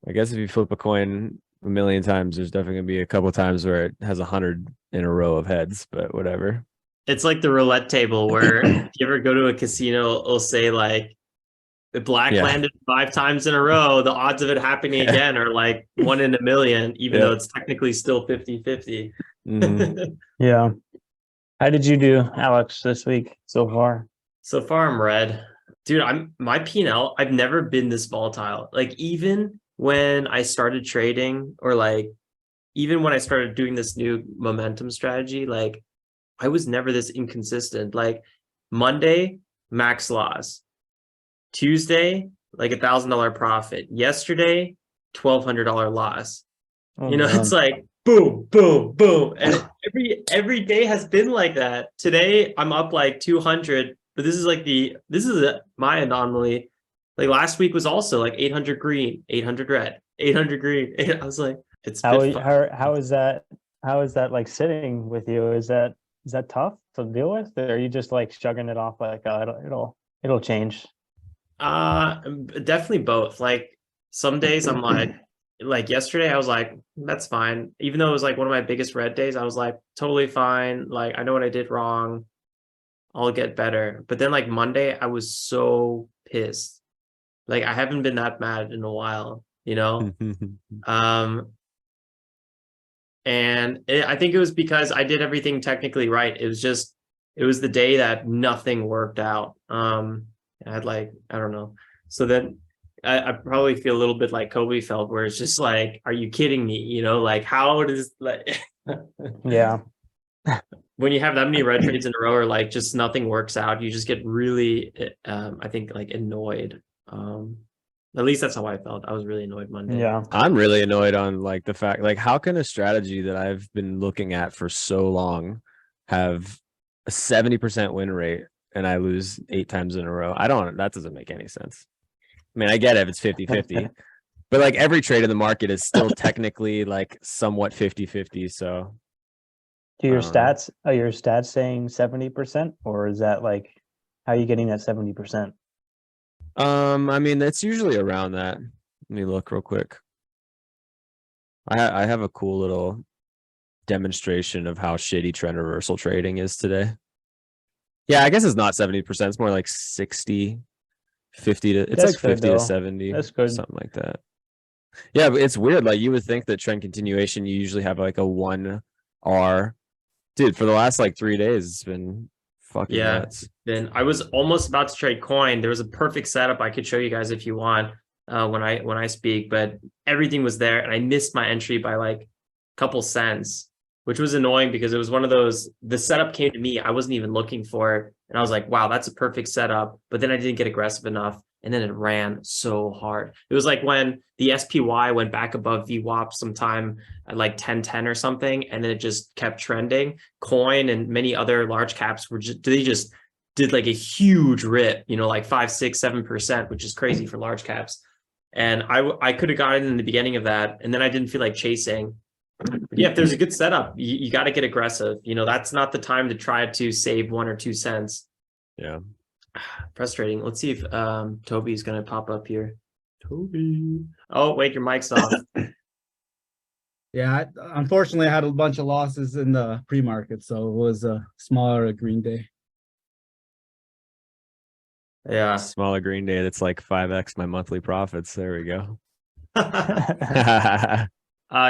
I guess if you flip a coin a million times, there's definitely gonna be a couple times where it has 100 in a row of heads, but whatever. It's like the roulette table where if you ever go to a casino, it'll say like the black Yeah. landed 5 times in a row. The odds of it happening again are like 1 in a million, even though Yep. it's technically still 50-50. Hmm. Yeah. How did you do, Alex, this week so far? So far, I'm red. Dude, I'm my P&L, I've never been this volatile. Like even when I started trading or like even when I started doing this new momentum strategy, like I was never this inconsistent. Like Monday, max loss. Tuesday, like $1,000 profit. Yesterday, $1,200 loss. Oh You know, it's no. like boom, boom, boom, and every day has been like that. Today, I'm up like 200, but this is my anomaly. Like last week was also like 800 green, 800 red, 800 green. I was like, it's How been fun. how is that like sitting with you? Is that tough to deal with? Or are you just like shrugging it off like it'll change? Definitely both. Like some days I'm like yesterday I was like, that's fine. Even though it was like one of my biggest red days, I was like, totally fine. Like I know what I did wrong. I'll get better. But then like Monday, I was so pissed. Like I haven't been that mad in a while, you know? Um, I think it was because I did everything technically right. It was the day that nothing worked out. I had like, I don't know. So then I probably feel a little bit like Colby felt, where it's just like, are you kidding me? You know, like how does like Yeah. when you have that many red trades in a row or like just nothing works out, you just get really, I think like annoyed. At least that's how I felt. I was really annoyed Monday. Yeah. I'm really annoyed on like the fact, like, how can a strategy that I've been looking at for so long have a 70% win rate and I lose 8 times in a row? That doesn't make any sense. I mean, I get it if it's 50-50, but like every trade in the market is still technically like somewhat 50-50. So Do I your don't know. stats are your stats saying 70%, or is that like how are you getting that 70%? I mean, that's usually around that. Let me look real quick. I have a cool little demonstration of how shitty trend reversal trading is today. Yeah, I guess it's not 70%. It's more like 60, 50 to, it's That's like good 50 to though. 70, That's good. something like that. Yeah, but it's weird. Like you would think that trend continuation, you usually have like a 1R. Dude, for the last like 3 days, it's been fucking Yeah. nuts. Then I was almost about to trade coin. There was a perfect setup I could show you guys if you want when I speak, but everything was there and I missed my entry by like a couple cents, which was annoying because it was one of those, the setup came to me. I wasn't even looking for it. And I was like, wow, that's a perfect setup. But then I didn't get aggressive enough. And then it ran so hard. It was like when the SPY went back above VWAP sometime at like 1010 or something, and then it just kept trending. Coin and many other large caps were just, they just did like a huge rip, you know, like 5, 6, 7%, which is crazy for large caps. And I could have gotten in the beginning of that, and then I didn't feel like chasing. But yeah, if there's a good setup, you got to get aggressive. You know, that's not the time to try to save 1 or 2 cents. Yeah. Frustrating. Let's see if Toby's gonna pop up here. Toby. Oh, wait, your mic's off. Yeah, unfortunately, I had a bunch of losses in the pre-market, so it was a smaller green day. Yeah. Smaller green day. That's like 5x my monthly profits. There we go.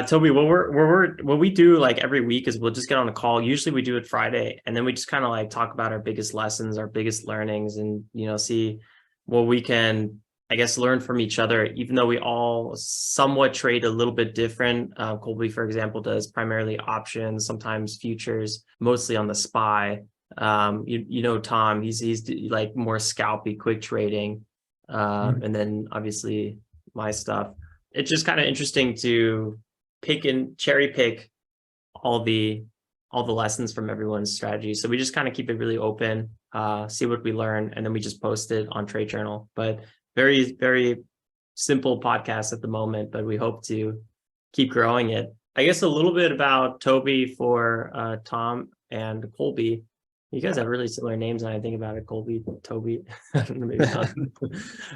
Toby, what we do like every week is we'll just get on a call. Usually we do it Friday, and then we just kind of like talk about our biggest lessons, our biggest learnings, and you know, see what we can, I guess, learn from each other. Even though we all somewhat trade a little bit different. Colby, for example, does primarily options, sometimes futures, mostly on the SPY. You know, Tom, he's like more scalpy, quick trading, and then obviously my stuff. It's just kind of interesting to pick and cherry pick all the lessons from everyone's strategy. So we just kind of keep it really open, see what we learn, and then we just post it on TradeJournal. But very, very simple podcast at the moment, but we hope to keep growing it. I guess a little bit about Toby for Tom and Colby. You guys have really similar names when I think about it. Colby, Toby. I don't know, maybe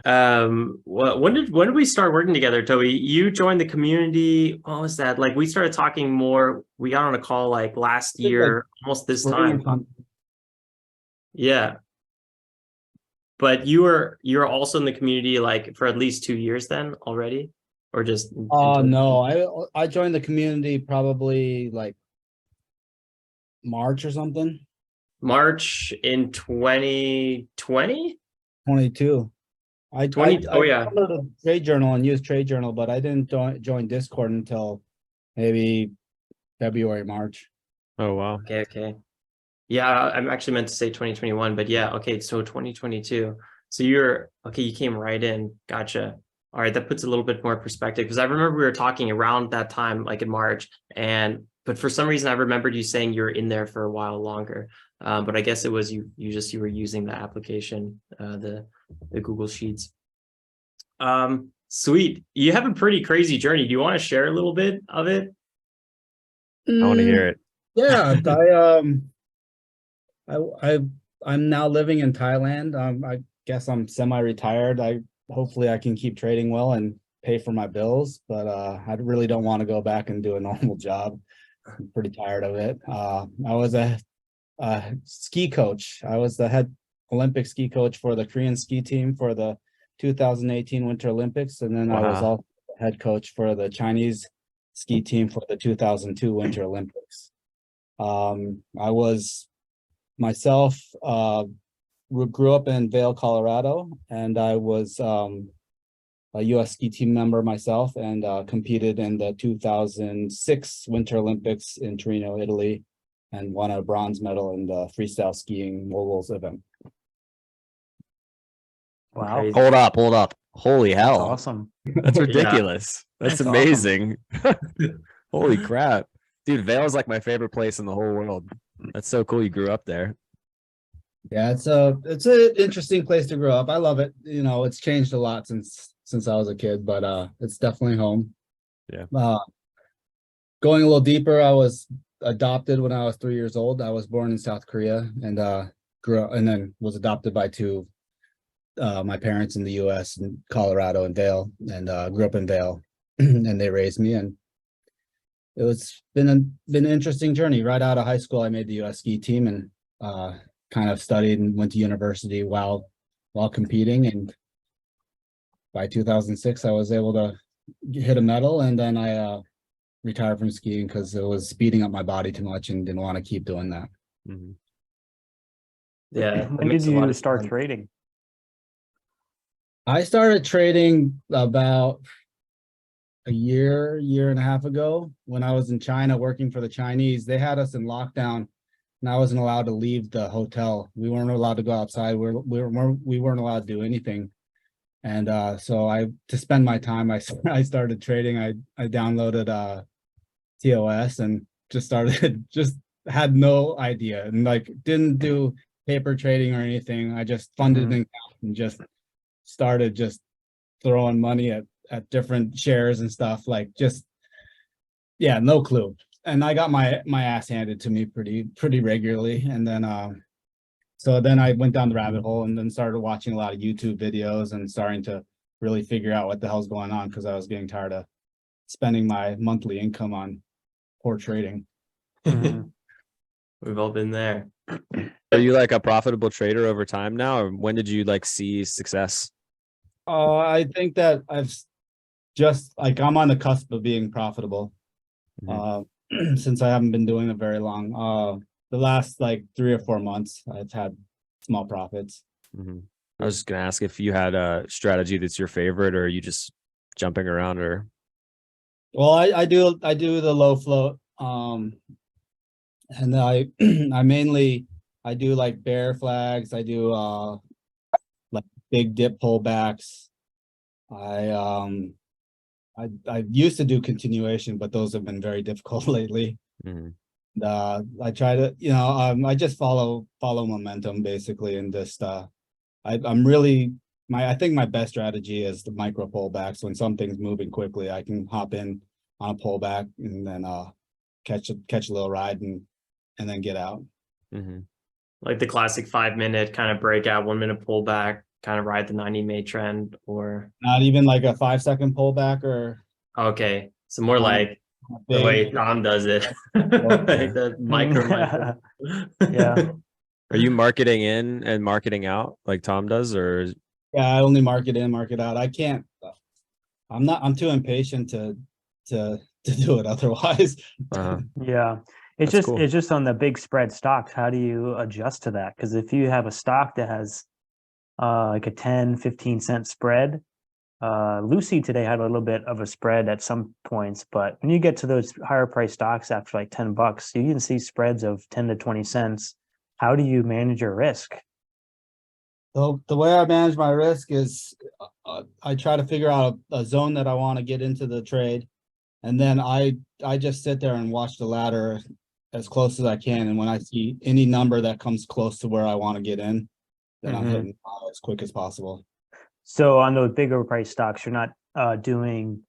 not. When did we start working together, Toby? You joined the community. What was that? Like we started talking more. We got on a call like last Like year, almost this spring or time. something. Yeah. But you're also in the community like for at least 2 years then already, or just No, I joined the community probably like March or something. March in 2020? 22. I 20, oh yeah. downloaded TradeJournal and used TradeJournal, but I didn't join Discord until maybe February, March. Oh wow. Okay. Yeah, I'm actually meant to say 2021, but yeah, okay, so 2022. So you came right in. Gotcha. All right, that puts a little bit more perspective because I remember we were talking around that time, like in March, but for some reason I remembered you saying you were in there for a while longer. But I guess it was you were using the application, the Google Sheets. Sweet. You have a pretty crazy journey. Do you want to share a little bit of it? I want to hear it. Yeah, I'm now living in Thailand. I guess I'm semi-retired. Hopefully I can keep trading well and pay for my bills, but I really don't want to go back and do a normal job. I'm pretty tired of it. I was a ski coach. I was the head Olympic ski coach for the Korean ski team for the 2018 Winter Olympics, and then I was Wow. also the head coach for the Chinese ski team for the 2002 Winter Olympics. I was myself grew up in Vail, Colorado, and I was a U.S. ski team member myself, and competed in the 2006 Winter Olympics in Torino, Italy, and won a bronze medal in the freestyle skiing moguls event. Wow, Crazy. Hold up. Holy that's hell. awesome. That's ridiculous. That's That's amazing. Holy crap. Dude, Vail's like my favorite place in the whole world. That's so cool you grew up there. Yeah, it's an interesting place to grow up. I love it. You know, it's changed a lot since I was a kid, but it's definitely home. Yeah. Going a little deeper, I was adopted when I was 3 years old. I was born in South Korea and grew up, and then was adopted by my parents in the US in Colorado and Vail, and grew up in Vail and they raised me, and it was been an interesting journey. Right out of high school, I made the US ski team and kind of studied and went to university while competing, and by 2006 I was able to hit a medal, and then I retired from skiing because it was speeding up my body too much and didn't want to keep doing that. Mhm. Yeah. When did you start trading? I started trading about a year and a half ago when I was in China working for the Chinese. They had us in lockdown and I wasn't allowed to leave the hotel. We weren't allowed to go outside. We weren't allowed to do anything. And so to spend my time, I started trading. I downloaded TOS and just started, just had no idea and like didn't do paper trading or anything. I just funded an account and just started just throwing money at different shares and stuff, like just, yeah, no clue. And I got my ass handed to me pretty regularly. And then so then I went down the rabbit hole and then started watching a lot of YouTube videos and starting to really figure out what the hell's going on, because I was getting tired of spending my monthly income on poor trading. We've all been there. Are you like a profitable trader over time now, or when did you like see success? I think that I've just like, I'm on the cusp of being profitable. Since I haven't been doing it very long. The last like 3 or 4 months, I've had small profits. I was just gonna ask if you had a strategy that's your favorite, or are you just jumping around, or? Well, I do the low float, and I I do like bear flags. I do like big dip pullbacks. I used to do continuation, but those have been very difficult lately. I try to, I just follow momentum basically, and just I'm really I think my best strategy is the micro pullbacks. When something's moving quickly, I can hop in on a pullback and then catch a little ride and then get out. Like the classic 5-minute kind of breakout, 1-minute pullback, kind of ride the 90-day trend, or Not even like a 5-second pullback or okay, so more like the big. way Tom does it, like the micro. Yeah. Are you marketing in and marketing out like Tom does, or Yeah, I only market in, market out. I can't. I'm too impatient to do it otherwise. Yeah. That's cool. It's just on the big spread stocks. How do you adjust to that? Because if you have a stock that has like a 10-15 cent spread, Lucy today had a little bit of a spread at some points, but when you get to those higher price stocks after like $10, you can see spreads of 10 to 20 cents. How do you manage your risk? So the way I manage my risk is I try to figure out a zone that I want to get into the trade. And then I just sit there and watch the ladder as close as I can. And when I see any number that comes close to where I want to get in, then I'm hitting as quick as possible. So on those bigger price stocks, you're not doing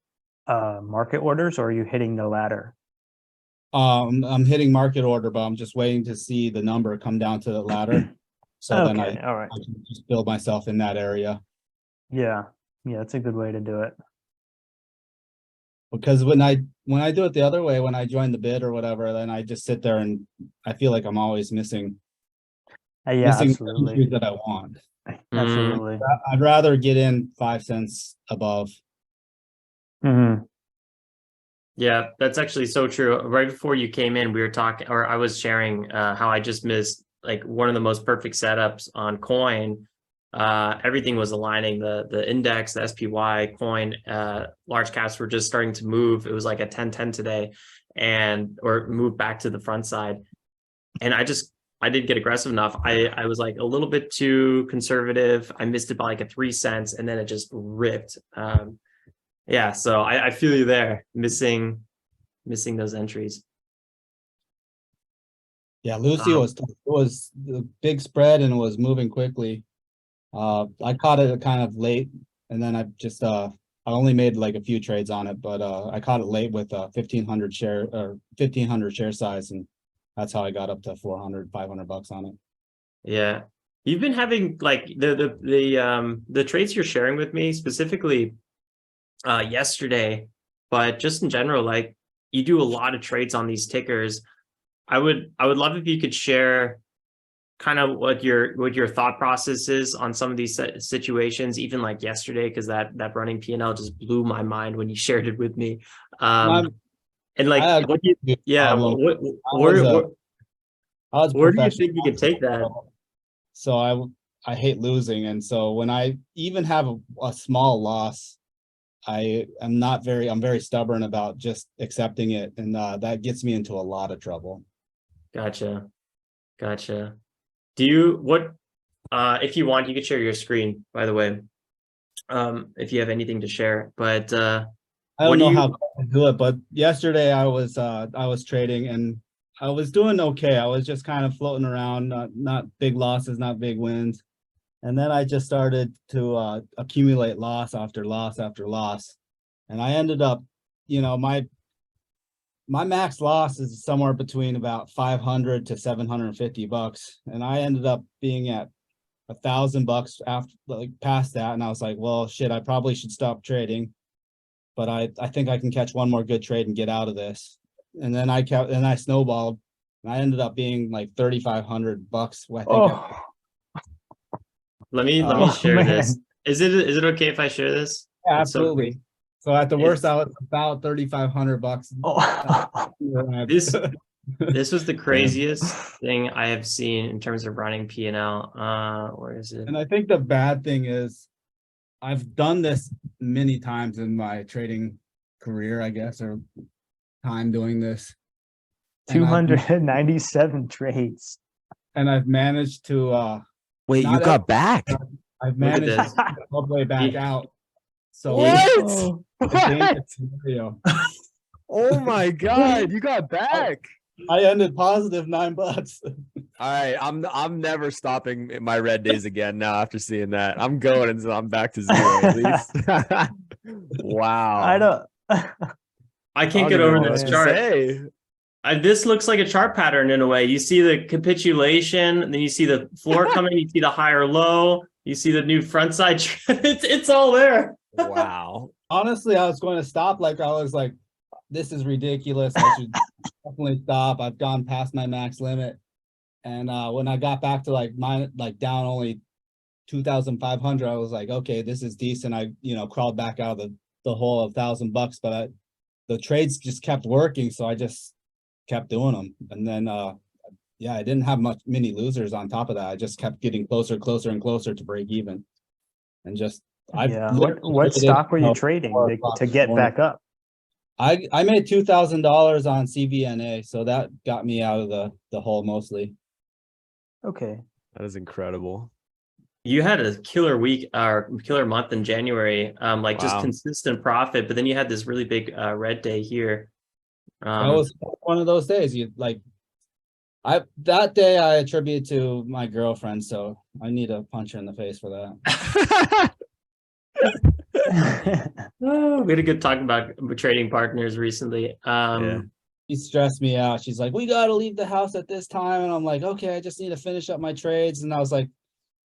market orders, or are you hitting the ladder? I'm hitting market order, but I'm just waiting to see the number come down to the ladder. So then Okay, all right. I can just build myself in that area. Yeah, that's a good way to do it. Because when I do it the other way, when I join the bid or whatever, then I just sit there and I feel like I'm always missing Yeah, missing the absolutely. entries that I want. Absolutely. I'd rather get in 5 cents above. Yeah, that's actually so true. Right before you came in, we were talking, or I was sharing how I just missed like one of the most perfect setups on coin. Everything was aligning, the index, the SPY coin, large caps were just starting to move. It was like a 10-10 today, or move back to the front side. And I didn't get aggressive enough. I was like a little bit too conservative. I missed it by like a 3 cents, and then it just ripped. Yeah, so I feel you there, missing those entries. Yeah, Lucy was the big spread and it was moving quickly. I caught it kind of late, and then I only made like a few trades on it, but I caught it late with 1,500 share size, and that's how I got up to 400, $500 on it. Yeah, you've been having like the trades you're sharing with me specifically yesterday, but just in general, like you do a lot of trades on these tickers. I would love if you could share kind of what your thought process is on some of these situations, even like yesterday, because that running P&L just blew my mind when you shared it with me. And like, what do you, yeah, where do you think you could take that? So I hate losing, and so when I even have a small loss, I'm very stubborn about just accepting it, and that gets me into a lot of trouble. Gotcha. Do you if you want, you could share your screen, by the way, if you have anything to share. But I don't know how to do it, but yesterday I was trading and I was doing okay. I was just kind of floating around, not big losses, not big wins. And then I just started to accumulate loss after loss after loss. And I ended up, my max loss is somewhere between about 500 to $750. And I ended up being at $1,000 after, like, past that. And I was like, well, shit, I probably should stop trading. But I think I can catch one more good trade and get out of this. And then I snowballed, and I ended up being like $3,500. I think. Let me share this. Is it okay if I share this? Yeah, absolutely. So at the worst, I was about $3,500. This was the craziest thing I have seen in terms of running P&L. Where is it? And I think the bad thing is I've done this many times in my trading career, I guess, or time doing this. 297 trades. And I've managed to wait, you got back? I've managed to get all the way back out. So what? Oh my God, you got back. I ended positive $9. All right, I'm never stopping my red days again now after seeing that. I'm going until I'm back to zero at least. Wow. I don't I can't get over this chart. This looks like a chart pattern in a way. You see the capitulation, and then you see the floor coming, you see the higher low, you see the new front side trend. It's all there. Wow. Honestly, I was going to stop. Like, I was like, this is ridiculous. I should definitely stop. I've gone past my max limit. And when I got back to like down only 2,500, I was like, okay, this is decent. I, crawled back out of the hole of $1,000, but the trades just kept working. So I just kept doing them. And then, yeah, I didn't have many losers on top of that. I just kept getting closer and closer to break even. And just, Yeah. What stock were you trading to get back up? I made $2,000 on CVNA, so that got me out of the hole mostly. Okay. That is incredible. You had a killer week or killer month in January, just Wow. consistent profit, but then you had this really big red day here. That was one of those days. That day I attribute to my girlfriend, so I need to punch her in the face for that. We had a good talk about trading partners recently. Yeah. She stressed me out. She's like, we got to leave the house at this time. And I'm like, okay, I just need to finish up my trades. And I was like,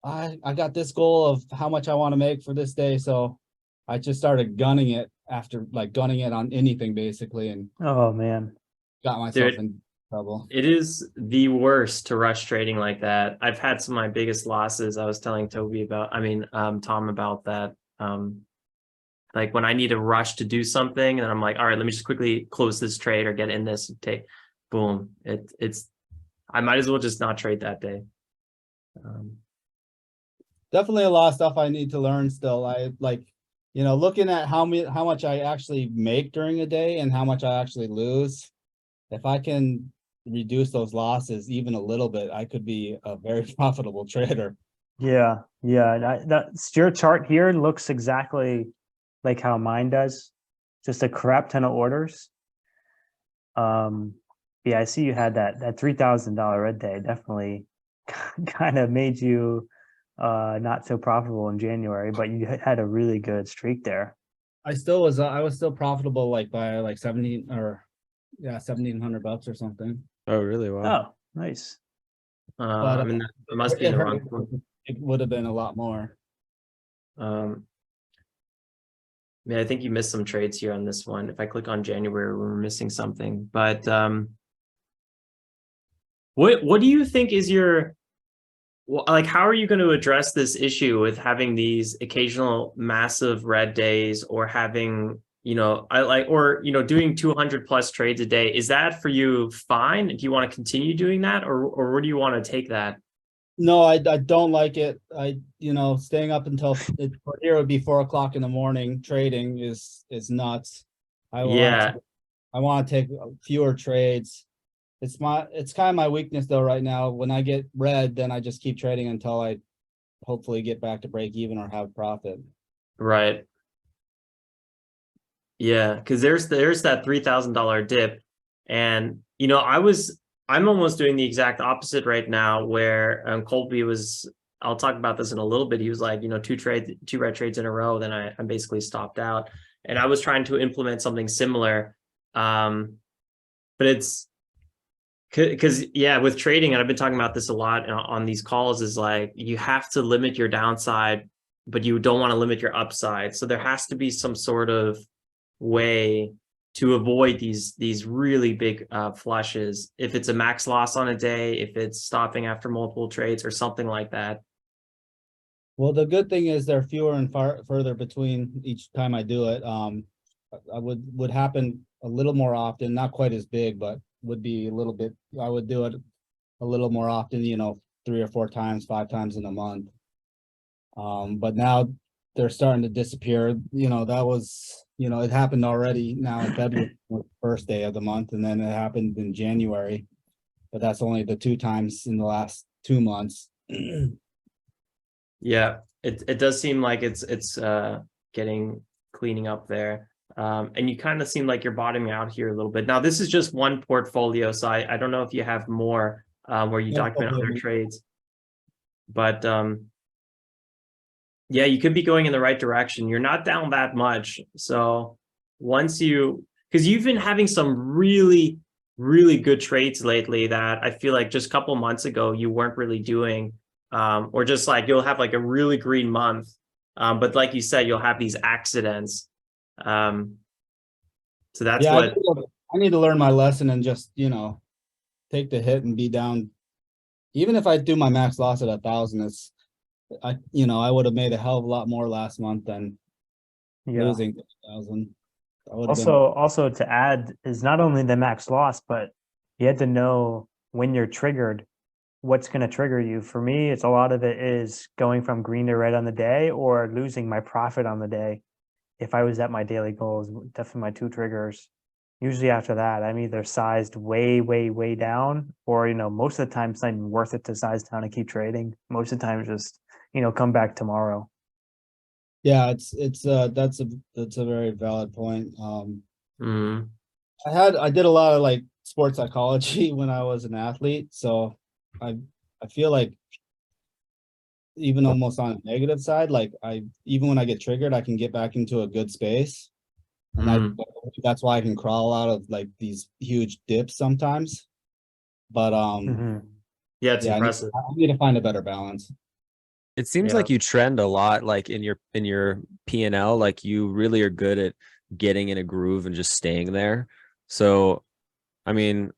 I got this goal of how much I want to make for this day. So I just started gunning it on anything basically. And Oh man. got myself in trouble. It is the worst to rush trading like that. I've had some of my biggest losses. I was telling Toby Tom about that. Like when I need to rush to do something and I'm like, all right, let me just quickly close this trade or get in this and take, boom. I might as well just not trade that day. Definitely a lot of stuff I need to learn still. I looking at how much I actually make during a day and how much I actually lose. If I can reduce those losses even a little bit, I could be a very profitable trader. Yeah. That's your chart here looks exactly like how mine does. Just a crap ton of orders. Yeah, I see you had that $3,000 red day. Definitely kind of made you not so profitable in January, but you had a really good streak there. I was still profitable like by like 1,700 bucks or something. Oh, really? Wow. Oh, nice. But it must be in the wrong one. It would have been a lot more. I think you missed some trades here on this one. If I click on January, we're missing something. But what do you think is how are you going to address this issue with having these occasional massive red days or having, doing 200 plus trades a day? Is that for you fine? Do you want to continue doing that or where do you want to take that? No, I don't like it. Staying up until here would be 4 o'clock in the morning trading is nuts. I want to take fewer trades. It's kind of my weakness though right now. When I get red, then I just keep trading until I hopefully get back to break even or have profit. Right. Yeah, because there's that $3,000 dip, and I'm almost doing the exact opposite right now. Where Colby was, I'll talk about this in a little bit. He was like, two red trades in a row. Then I basically stopped out, and I was trying to implement something similar, but it's. Because with trading, and I've been talking about this a lot on these calls, is like you have to limit your downside, but you don't want to limit your upside. So there has to be some sort of way to avoid these really big flushes. If it's a max loss on a day, if it's stopping after multiple trades or something like that. Well, the good thing is they're fewer and further between each time I do it. I would happen a little more often, not quite as big, but would be a little bit. I would do it a little more often, 3 or 4 times, 5 times in a month. But now they're starting to disappear. That was, it happened already now in February, first day of the month, and then it happened in January. But that's only the 2 times in the last 2 months. Yeah, it does seem like it's cleaning up there. And you kind of seem like you're bottoming out here a little bit. Now, this is just one portfolio, so I don't know if you have more where you document other trades. But yeah, you could be going in the right direction. You're not down that much. So because you've been having some really, really good trades lately that I feel like just a couple months ago you weren't really doing, or just like you'll have like a really green month, but like you said, you'll have these accidents. So that's Yeah, what. I need to learn my lesson and just, take the hit and be down. Even if I do my max loss at 1,000, I would have made a hell of a lot more last month than Yeah. losing 1,000. Also to add is not only the max loss, but you had to know when you're triggered, what's going to trigger you. For me, it's a lot of it is going from green to red on the day or losing my profit on the day. If I was at my daily goals, definitely my two triggers. Usually after that, I'm either sized way, way, way down, or most of the time it's not even worth it to size down and keep trading. Most of the time, just come back tomorrow. Yeah, that's a very valid point. Mm, I did a lot of like sports psychology when I was an athlete, so I feel like even almost on a negative side, like even when I get triggered, I can get back into a good space. And that's why I can crawl out of like these huge dips sometimes. But yeah, it's yeah, impressive. I need to find a better balance. It seems Yeah. like you trend a lot, like in your P&L, like you really are good at getting in a groove and just staying there. So, I mean,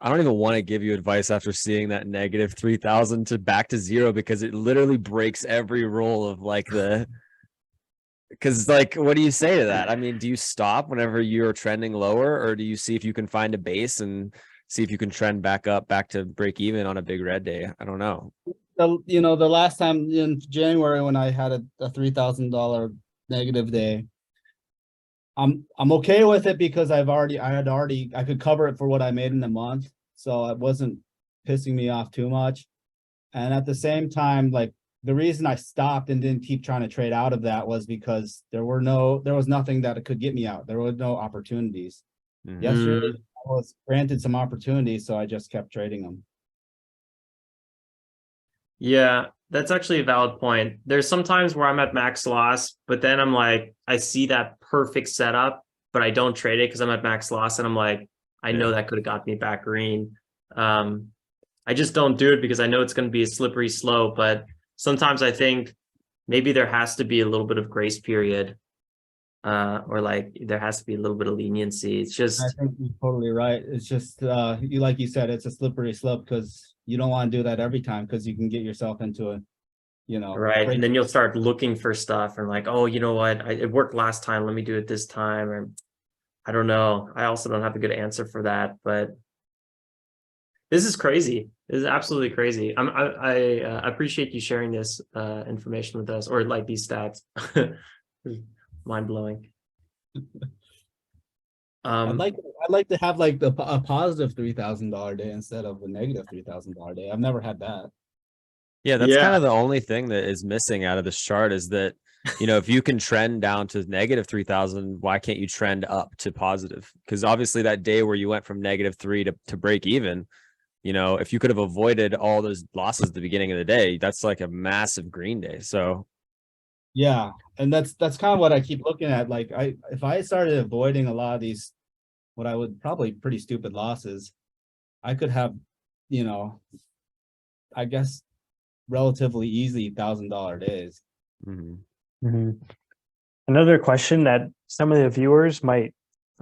I don't even want to give you advice after seeing that negative 3,000 to back to zero, because it literally breaks every rule of like because like, what do you say to that? I mean, do you stop whenever you're trending lower, or do you see if you can find a base and see if you can trend back up, back to break even on a big red day? I don't know. The last time in January when I had a $3,000 negative day, I'm okay with it because I could cover it for what I made in the month, so it wasn't pissing me off too much. And at the same time, like the reason I stopped and didn't keep trying to trade out of that was because there was nothing that could get me out. There were no opportunities. Mhm. Yesterday I was granted some opportunities, so I just kept trading them. Yeah, that's actually a valid point. There's some times where I'm at max loss, but then I'm like, I see that perfect setup, but I don't trade it because I'm at max loss, and I'm like, I know that could have got me back green. I just don't do it because I know it's going to be a slippery slope. But sometimes I think maybe there has to be a little bit of grace period, or like there has to be a little bit of leniency. It's I just think you're totally right. It's just like you said, it's a slippery slope because you don't want to do that every time because you can get yourself into a right. break. And then you'll start looking for stuff and like, oh, you know what? It worked last time. Let me do it this time. Or I don't know. I also don't have a good answer for that, but this is crazy. This is absolutely crazy. I appreciate you sharing this information with us, or like these stats. Mind blowing. I'd like to have like a positive $3,000 day instead of a negative $3,000 day. I've never had that. Yeah, that's Yeah. kind of the only thing that is missing out of this chart, is that, if you can trend down to negative 3,000, why can't you trend up to positive? Because obviously that day where you went from -3 to break even, if you could have avoided all those losses at the beginning of the day, that's like a massive green day. So Yeah, and that's kind of what I keep looking at. Like if I started avoiding a lot of these, what I would probably pretty stupid losses, I could have, I guess relatively easy $1,000 days. Another question that some of the viewers might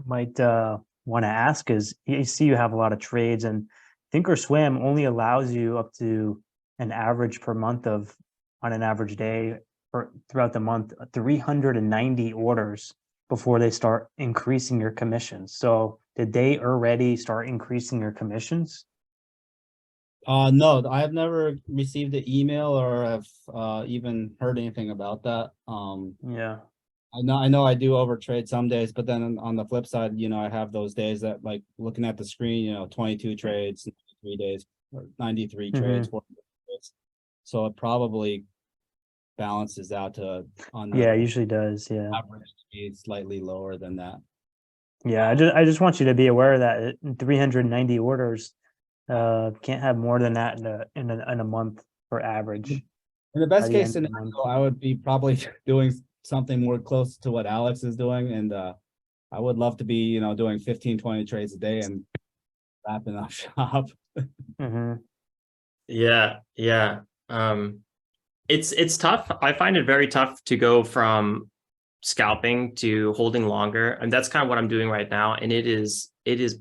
want to ask is, you see you have a lot of trades, and Thinkorswim only allows you up to an average per month of, on an average day or throughout the month, 390 orders before they start increasing your commissions. So did they already start increasing your commissions? No, I have never received an email or have even heard anything about that. Yeah. I know I do overtrade some days, but then on the flip side, I have those days that, like, looking at the screen, 22 trades, 3 days, or 93 trades, 40 trades. So it probably balances out to on the Yeah, it usually does. Yeah. average be slightly lower than that. Yeah, I just want you to be aware that 390 orders can't have more than that in a month for average. In the By best the case end of the scenario, month. I would be probably doing something more close to what Alex is doing, and I would love to be, doing 15, 20 trades a day and wrapping up shop. Mhm. Yeah, yeah. It's tough. I find it very tough to go from scalping to holding longer, and that's kind of what I'm doing right now. And it is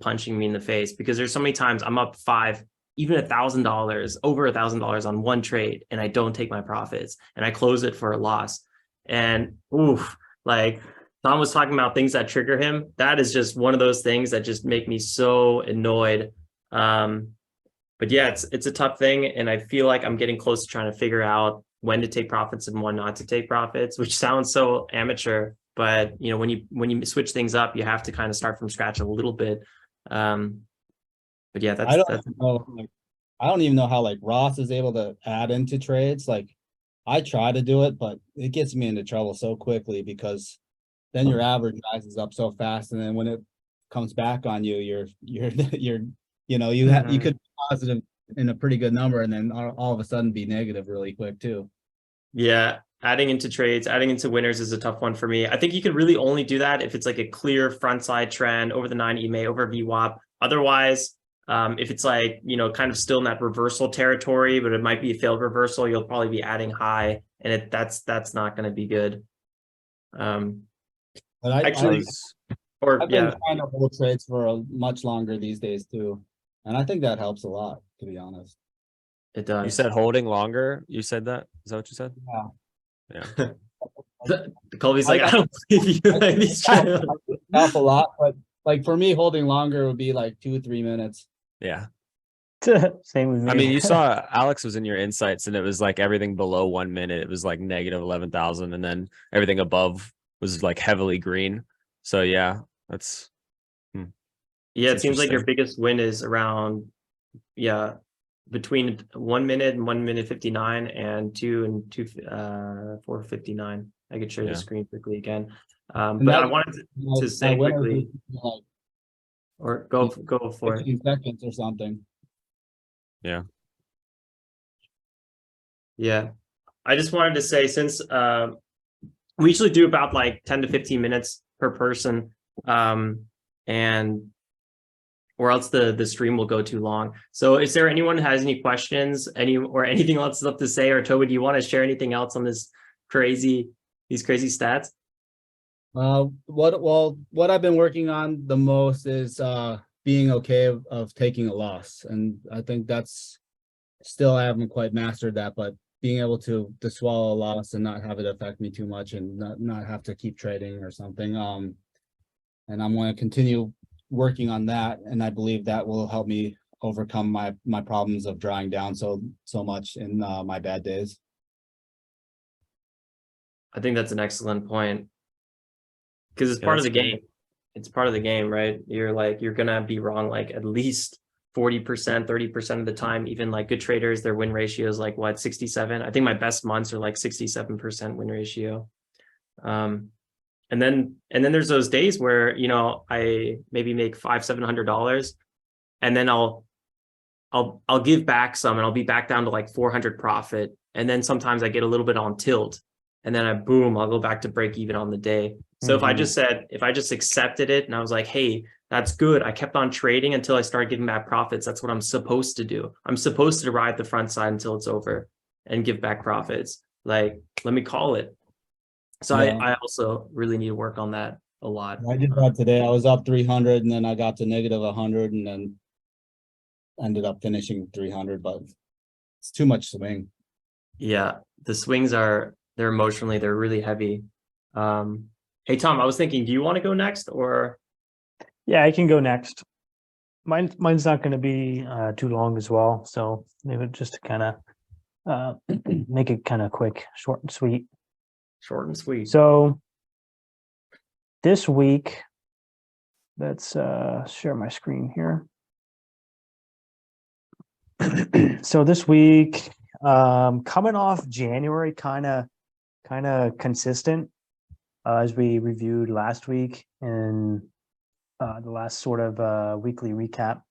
punching me in the face because there's so many times I'm up $5, even $1,000, over $1,000 on one trade, and I don't take my profits, and I close it for a loss. And oof, like Tom was talking about things that trigger him. That is just one of those things that just make me so annoyed. But yeah, it's a tough thing, and I feel like I'm getting close to trying to figure out when to take profits and when not to take profits, which sounds so amateur, but you know, when you switch things up, you have to kind of start from scratch a little bit. But yeah, I don't that's know. Like, I don't even know how like Ross is able to add into trades. Like, I try to do it, but it gets me into trouble so quickly because then your average rises up so fast, and then when it comes back on you, you're you know you Mhm. could be positive in a pretty good number, and then all of a sudden be negative really quick too. yeah. Adding into trades, adding into winners is a tough one for me. I think you could really only do that if it's like a clear front side trend over the 9 EMA, over VWAP. Otherwise, if it's like, you know, kind of still in that reversal territory, but it might be a failed reversal, you'll probably be adding high, and that's not going to be good. But Actually, or I've been yeah, trying to hold trades for a much longer these days too, and I think that helps a lot, to be honest. it You does. said holding longer. You said that. Is that what you said? Yeah. Yeah. Colby's like, I don't believe you like these trades. Help a lot, but like for me, holding longer would be like 2-3 minutes. Yeah. Same with me. I mean, you saw Alex was in your insights, and it was like everything below 1 minute, it was like negative 11,000, and then everything above was like heavily green. So yeah, that's Yeah, it's it seems like your interesting. biggest win is around, yeah, between 1 minute and 1 minute 59 and 4:59. I could share the Yeah. screen quickly again. And But I that, wanted my to say winners quickly, is like or go for it. 15 seconds or something. Yeah. Yeah. I just wanted to say, since we usually do about like 10 to 15 minutes per person, and or else the stream will go too long. So is there anyone who has any questions, or anything else up to say? Or Toby, do you want to share anything else on these crazy stats? What I've been working on the most is being okay of taking a loss, and I think that's still, I haven't quite mastered that, but being able to swallow a loss and not have it affect me too much, and not have to keep trading or something. And I'm going to continue working on that, and I believe that will help me overcome my problems of drawing down so much in my bad days. I think that's an excellent point, because it's Yeah, part of that's the good. game. It's part of the game, right? You're gonna be wrong like at least 40%, 30% of the time. Even like good traders, their win ratio is like what, 67? I think my best months are like 67% win ratio. And then there's those days where, you know, I maybe make $500-700, and then I'll give back some, and I'll be back down to like 400 profit. And then sometimes I get a little bit on tilt, and then I'll go back to break even on the day. So if I just accepted it and I was like, hey, that's good, I kept on trading until I started giving back profits. That's what I'm supposed to do. I'm supposed to ride the front side until it's over and give back profits. Like, let me call it. So Yeah. I also really need to work on that a lot. I did that today. I was up 300, and then I got to negative 100, and then ended up finishing 300, but it's too much swing. Yeah, the swings they're really heavy. Hey Tom, I was thinking, do you want to go next, or? Yeah, I can go next. Mine's not going to be too long as well, so maybe just to kind of make it kind of quick, short and sweet. Short and sweet. So this week, let's share my screen here. So this week, coming off January, kind of consistent, as we reviewed last week in the last sort of weekly recap.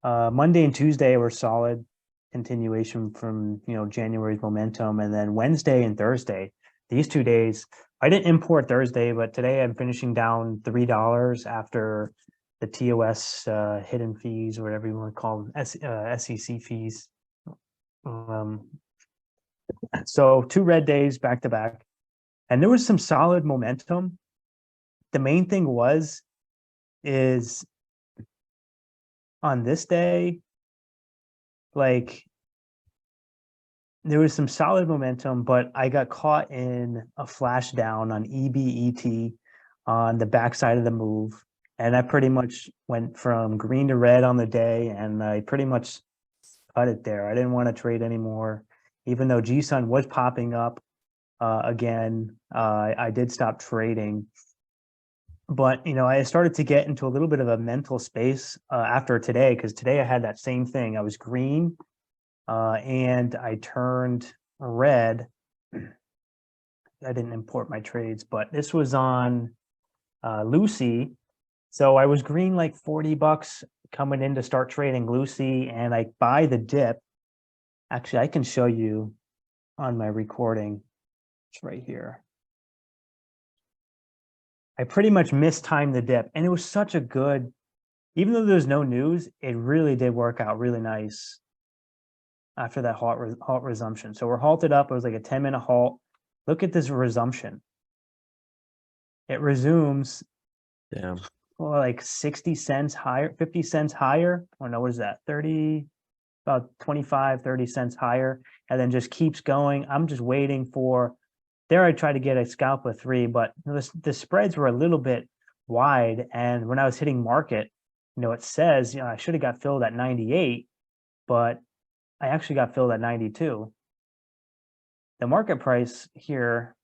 Monday and Tuesday were solid continuation from, you know, January's momentum, and then Wednesday and Thursday, these 2 days, I didn't import Thursday, but today I'm finishing down $3 after the TOS hidden fees, or whatever you want to call them, SEC fees. So 2 red days back to back, and there was some solid momentum. The main thing is on this day, like, there was some solid momentum, but I got caught in a flash down on EBET on the backside of the move. And I pretty much went from green to red on the day, and I pretty much cut it there. I didn't want to trade anymore, even though GSUN was popping up again. I did stop trading. But, I started to get into a little bit of a mental space after today, because today I had that same thing. I was green and I turned red. I didn't import my trades, but this was on Lucy. So I was green like $40 coming in to start trading Lucy, and I buy the dip. Actually, I can show you on my recording. It's right here. I pretty much mistimed the dip, and it was such a good, even though there's no news, it really did work out really nice after that halt resumption. So we're halted up. It was like a 10-minute halt. Look at this resumption. It resumes. Damn. Well, like 60 cents higher, 50 cents higher. Oh no, what is that? 30, about 25, 30 cents higher, and then just keeps going. I'm just waiting for, there I tried to get a scalp with 3, but the spreads were a little bit wide. And when I was hitting market, it says, I should have got filled at 98, but I actually got filled at 92. The market price here,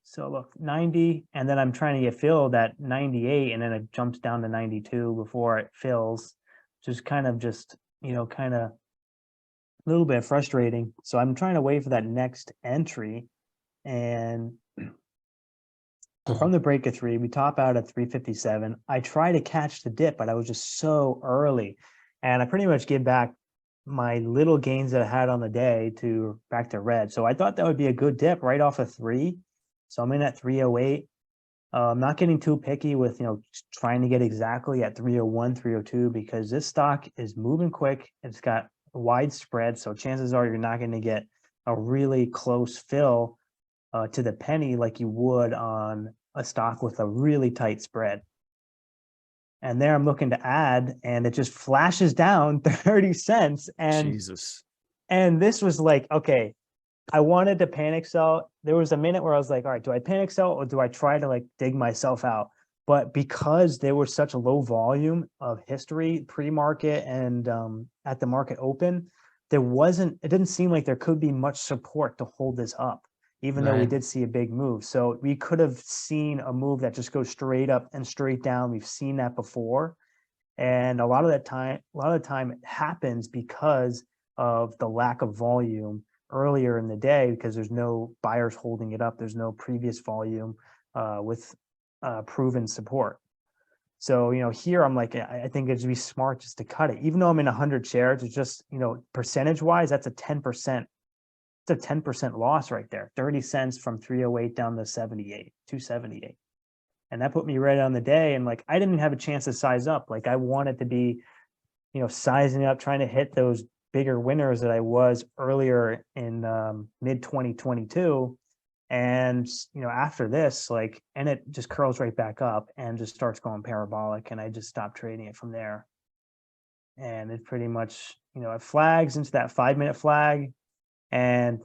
so look, 90, and then I'm trying to get filled at 98, and then it jumps down to 92 before it fills. Just kind of a little bit frustrating. So I'm trying to wait for that next entry. And from the break of 3, we top out at 357. I try to catch the dip, but I was just so early. And I pretty much give back my little gains that I had on the day back to red. So I thought that would be a good dip right off of 3. So I'm in at 308. I'm not getting too picky with, trying to get exactly at 301, 302, because this stock is moving quick. It's got a wide spread. So chances are you're not going to get a really close fill to the penny like you would on a stock with a really tight spread. And there I'm looking to add, and it just flashes down 30 cents. And Jesus. And this was like, okay, I wanted to panic sell. There was a minute where I was like, all right, do I panic sell or do I try to like dig myself out? But because there was such a low volume of history pre-market and at the market open, it didn't seem like there could be much support to hold this up, even though we Right. did see a big move. So we could have seen a move that just goes straight up and straight down. We've seen that before. And a lot of the time it happens because of the lack of volume earlier in the day, because there's no buyers holding it up. There's no previous volume with proven support. So, here I'm like, I think it'd be smart just to cut it, even though I'm in 100 shares. It's just, percentage wise, that's a 10%. It's a 10% loss right there. 30 cents from 308 down to 278. And that put me right on the day. And like, I didn't have a chance to size up. Like I wanted to be, sizing up, trying to hit those bigger winners that I was earlier in mid 2022. And, after this, and it just curls right back up and just starts going parabolic. And I just stopped trading it from there. And it pretty much, it flags into that 5-minute flag. And,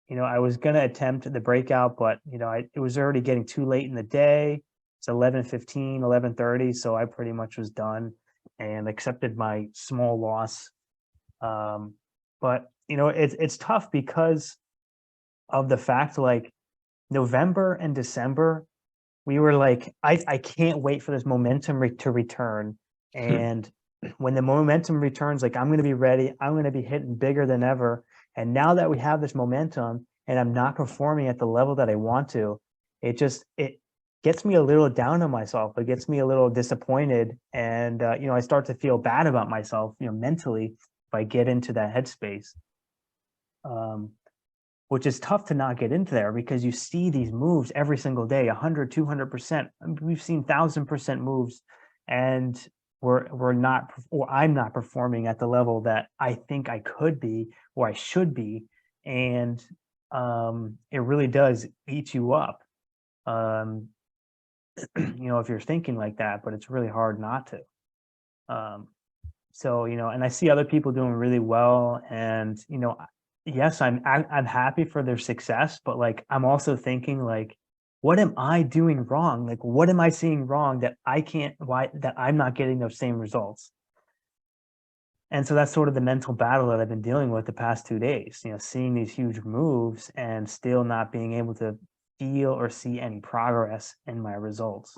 I was going to attempt the breakout, but, it was already getting too late in the day. It's 11:15, 11:30. So I pretty much was done and accepted my small loss. But, it's tough because of the fact, like November and December, we were like, I can't wait for this momentum to return. And when the momentum returns, like I'm going to be ready. I'm going to be hitting bigger than ever. And now that we have this momentum and I'm not performing at the level that I want to, it gets me a little down on myself. It gets me a little disappointed. And, I start to feel bad about myself, mentally, if I get into that headspace, which is tough to not get into there because you see these moves every single day, 100, 200%. We've seen 1,000% moves. And, we're not, or I'm not performing at the level that I think I could be or I should be. And it really does eat you up. If you're thinking like that, but it's really hard not to. So, and I see other people doing really well, and, yes, I'm happy for their success, but like, I'm also thinking like, what am I doing wrong? Like, what am I seeing wrong that that I'm not getting those same results? And so that's sort of the mental battle that I've been dealing with the past 2 days, seeing these huge moves and still not being able to feel or see any progress in my results.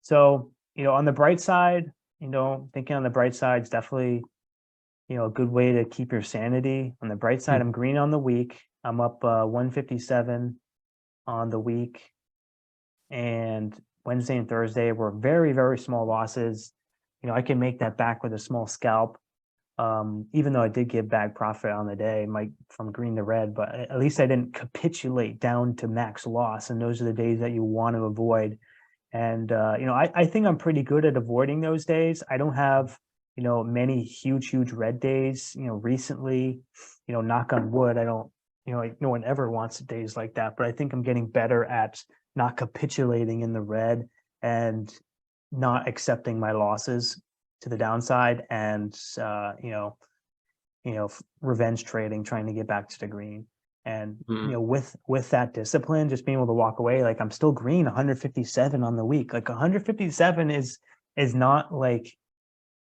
So, on the bright side, thinking on the bright side is definitely, a good way to keep your sanity. On the bright side, I'm green on the week. I'm up 157 on the week. And Wednesday and Thursday were very, very small losses. I can make that back with a small scalp. Even though I did get bag profit on the day, from green to red, but at least I didn't capitulate down to max loss. And those are the days that you want to avoid. And, I think I'm pretty good at avoiding those days. I don't have, many huge red days, recently, knock on wood. I don't, no one ever wants days like that, but I think I'm getting better at not capitulating in the red and not accepting my losses to the downside and, revenge trading, trying to get back to the green. And, with that discipline, just being able to walk away, like I'm still green 157 on the week. Like 157 is not like,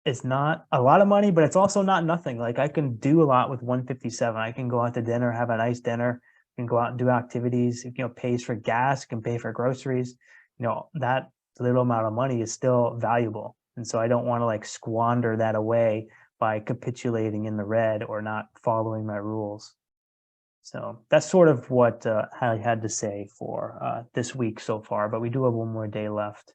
it's not a lot of money, but it's also not nothing. Like I can do a lot with 157. I can go out to dinner, have a nice dinner, can go out and do activities. It, pays for gas, can pay for groceries. That little amount of money is still valuable. And so I don't want to like squander that away by capitulating in the red or not following my rules. So that's sort of what I had to say for this week so far, but we do have one more day left.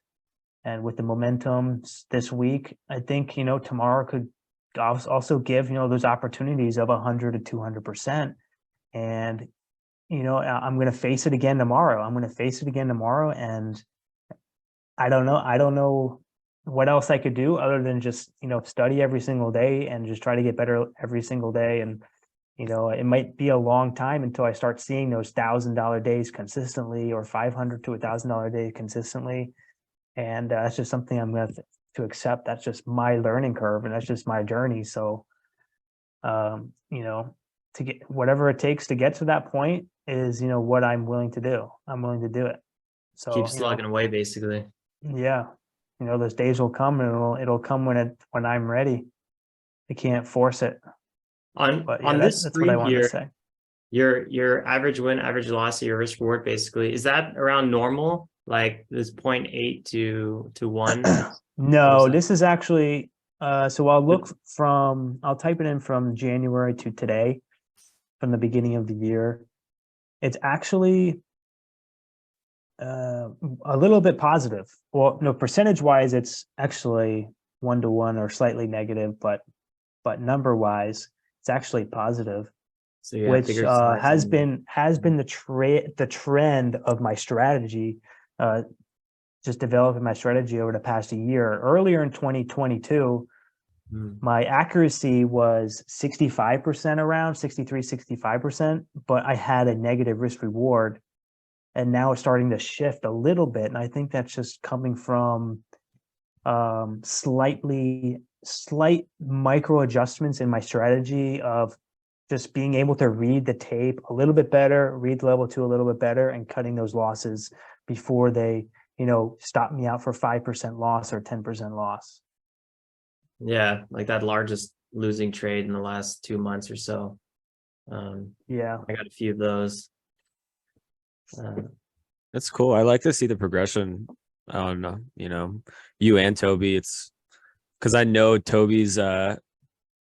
And with the momentum this week, I think, tomorrow could also give, those opportunities of 100 to 200%. And, I'm going to face it again tomorrow. And I don't know what else I could do other than just, study every single day and just try to get better every single day. And, it might be a long time until I start seeing those $1,000 days consistently or $500 to $1,000 day consistently. And that's just something I'm going to accept. That's just my learning curve and that's just my journey. So, to get whatever it takes to get to that point is, what I'm willing to do. I'm willing to do it. So keep slugging away, basically. Yeah. Those days will come and it'll come when I'm ready. I can't force it. On this that's what I wanted to say. Your average win, average loss, your risk reward, basically, is that around normal? Like this 0.8 to 1? No, this is actually so I'll type it in from January to today, from the beginning of the year. It's actually a little bit positive. Well, no, percentage wise, it's actually 1-to-1 or slightly negative, but number wise, it's actually positive, so which has been the trend of my strategy, just developing my strategy over the past year. Earlier in 2022, my accuracy was 65%, around 65%, but I had a negative risk reward. And now it's starting to shift a little bit. And I think that's just coming from slight micro adjustments in my strategy of just being able to read the tape a little bit better, read level 2 a little bit better, and cutting those losses before they, stop me out for 5% loss or 10% loss. Yeah, like that largest losing trade in the last 2 months or so. Yeah, I got a few of those. That's cool. I like to see the progression on, you and Toby. It's because I know Toby's, I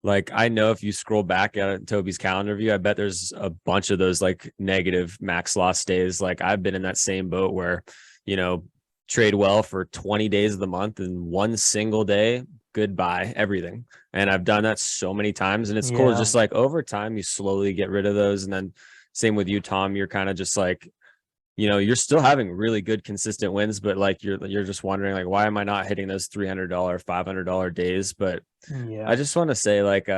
know if you scroll back at Toby's calendar view, I bet there's a bunch of those like negative max loss days. Like I've been in that same boat where, trade well for 20 days of the month and one single day, goodbye, everything. And I've done that so many times, and it's cool. Just like over time, you slowly get rid of those. And then same with you, Tom, you're kind of just like, you're still having really good consistent wins, but like you're just wondering like, why am I not hitting those $300, $500 days? But Yeah. I just want to say like,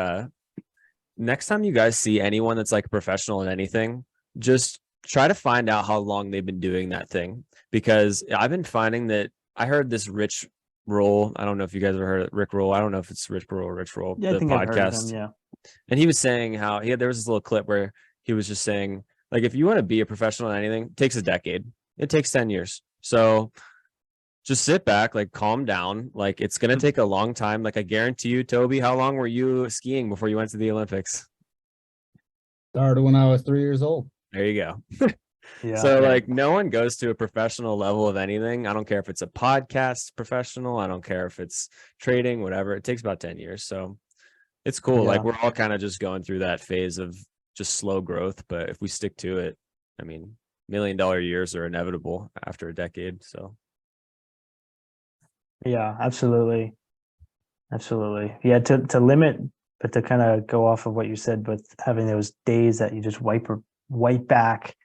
next time you guys see anyone that's like a professional in anything, just try to find out how long they've been doing that thing. Because I've been finding that I heard this Rich Roll. I don't know if you guys ever heard of Rick Roll. I don't know if it's Rich Roll or Rich Roll, Yeah, I the think I've heard of podcast. him, yeah. And he was saying how there was this little clip where he was just saying, like, if you want to be a professional in anything, it takes a decade. It takes 10 years. So just sit back, like calm down. Like it's going to take a long time. Like I guarantee you, Toby, how long were you skiing before you went to the Olympics? Started when I was 3 years old. There you go. Yeah. So like no one goes to a professional level of anything. I don't care if it's a podcast professional. I don't care if it's trading, whatever. It takes about 10 years. So it's cool. Like Yeah. we're all kind of just going through that phase of just slow growth. But if we stick to it, I mean, $1 million years are inevitable after a decade. So Yeah, absolutely. Absolutely. Yeah, to limit, but to kind of go off of what you said, but having those days that you just wipe back,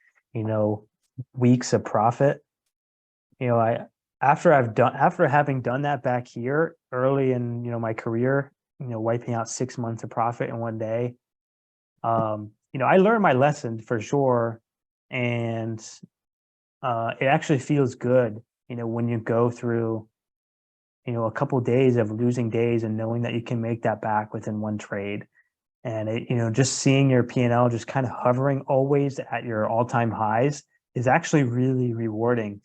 weeks of profit. After having done that back here early in, my career, wiping out 6 months of profit in one day. I learned my lesson for sure. And it actually feels good, when you go through, a couple of days of losing days and knowing that you can make that back within one trade. And just seeing your P&L just kind of hovering always at your all-time highs is actually really rewarding,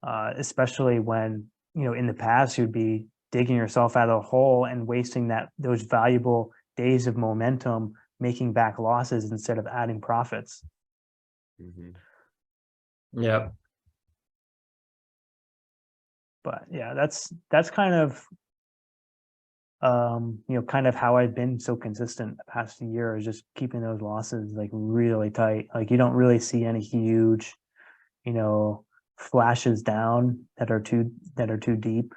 especially when, in the past you'd be digging yourself out of a hole and wasting those valuable days of momentum, making back losses instead of adding profits. Yeah. But yeah, that's kind of kind of how I've been so consistent the past year, is just keeping those losses like really tight. Like you don't really see any huge, flashes down that are too deep.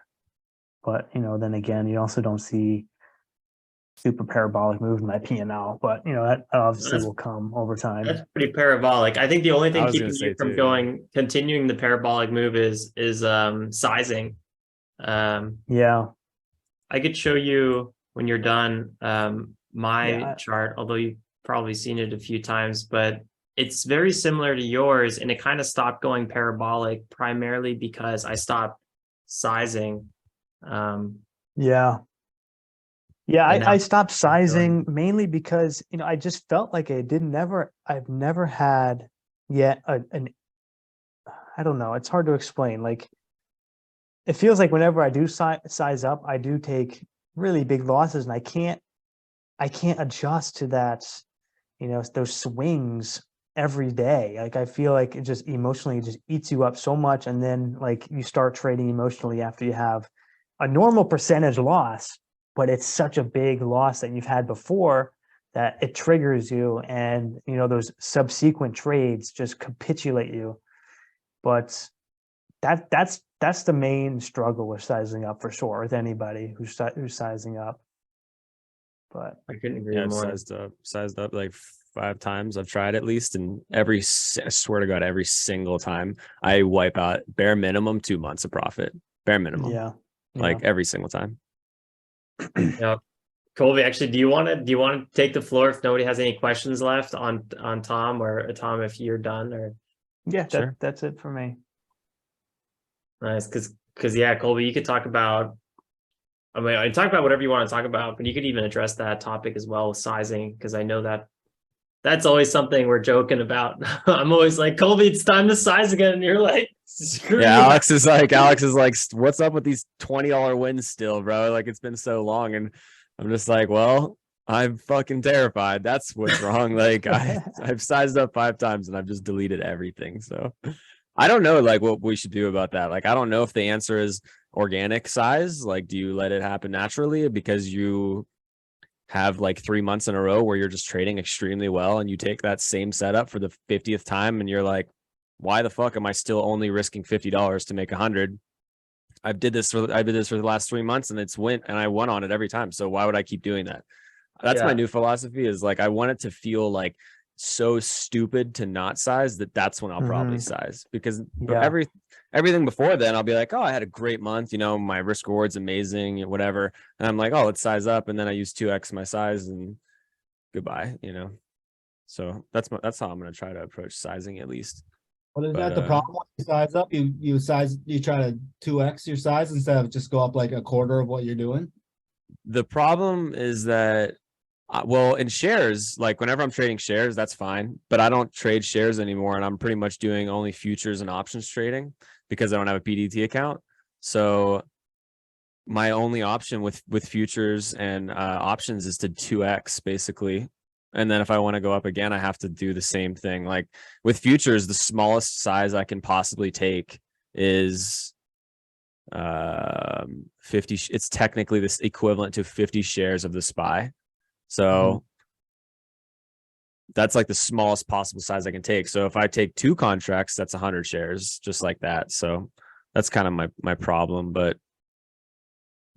But then again, you also don't see super parabolic moves in that P&L. But that obviously will come over time. That's pretty parabolic. I think the only thing was gonna keeping say you from too, continuing the parabolic move is sizing. Yeah. I could show you when you're done my Yeah. chart, although you've probably seen it a few times, but it's very similar to yours, and it kind of stopped going parabolic primarily because I stopped sizing. Yeah. Yeah, And now I stopped sizing going. mainly because, I just felt like I've never had yet I don't know, it's hard to explain. Like, it feels like whenever I do size up, I do take really big losses, and I can't adjust to that, those swings every day. Like, I feel like it just emotionally just eats you up so much. And then like you start trading emotionally after you have a normal percentage loss, but it's such a big loss that you've had before that it triggers you, and those subsequent trades just capitulate you. But that's the main struggle with sizing up for sure, with anybody who's sizing up. But I couldn't agree yeah, I've more. sized up like 5 times. I've tried at least, and I swear to God, every single time I wipe out bare minimum 2 months of profit, bare minimum. yeah. Like every single time. Yeah. Colby, actually, do you want to take the floor if nobody has any questions left on Tom, or Tom, if you're done? Or Yeah, Sure. that's it for me. nice, because yeah, Colby, you could talk about, I mean, talk about whatever you want to talk about, but you could even address that topic as well with sizing, because I know that's always something we're joking about. I'm always like, Colby, it's time to size again, and you're like, screw Yeah, you. Alex is like, what's up with these $20 wins still, bro? Like, it's been so long. And I'm just like, well, I'm fucking terrified. That's what's wrong. Like I've sized up 5 times and I've just deleted everything. So I don't know like what we should do about that. Like, I don't know if the answer is organic size. Like, do you let it happen naturally because you have like 3 months in a row where you're just trading extremely well, and you take that same setup for the 50th time and you're like, why the fuck am I still only risking $50 to make 100? I did this for the last 3 months and I won on it every time. So why would I keep doing that? That's my Yeah. new philosophy, is like, I want it to feel like so stupid to not size that's when I'll probably size, because Yeah. everything before then I'll be like, oh, I had a great month, my risk reward's amazing, whatever. And I'm like, oh, let's size up. And then I use 2x my size and goodbye, So that's how I'm going to try to approach sizing, at least. Well, is But, that the problem when you size up? You try to 2x your size instead of just go up like a quarter of what you're doing? The problem is that, well, in shares, like whenever I'm trading shares, that's fine, but I don't trade shares anymore. And I'm pretty much doing only futures and options trading because I don't have a PDT account. So my only option with futures and options is to 2x basically. And then if I want to go up again, I have to do the same thing. Like with futures, the smallest size I can possibly take is 50. It's technically this equivalent to 50 shares of the SPY. So that's like the smallest possible size I can take. So if I take 2 contracts, that's 100 shares, just like that. So that's kind of my problem. But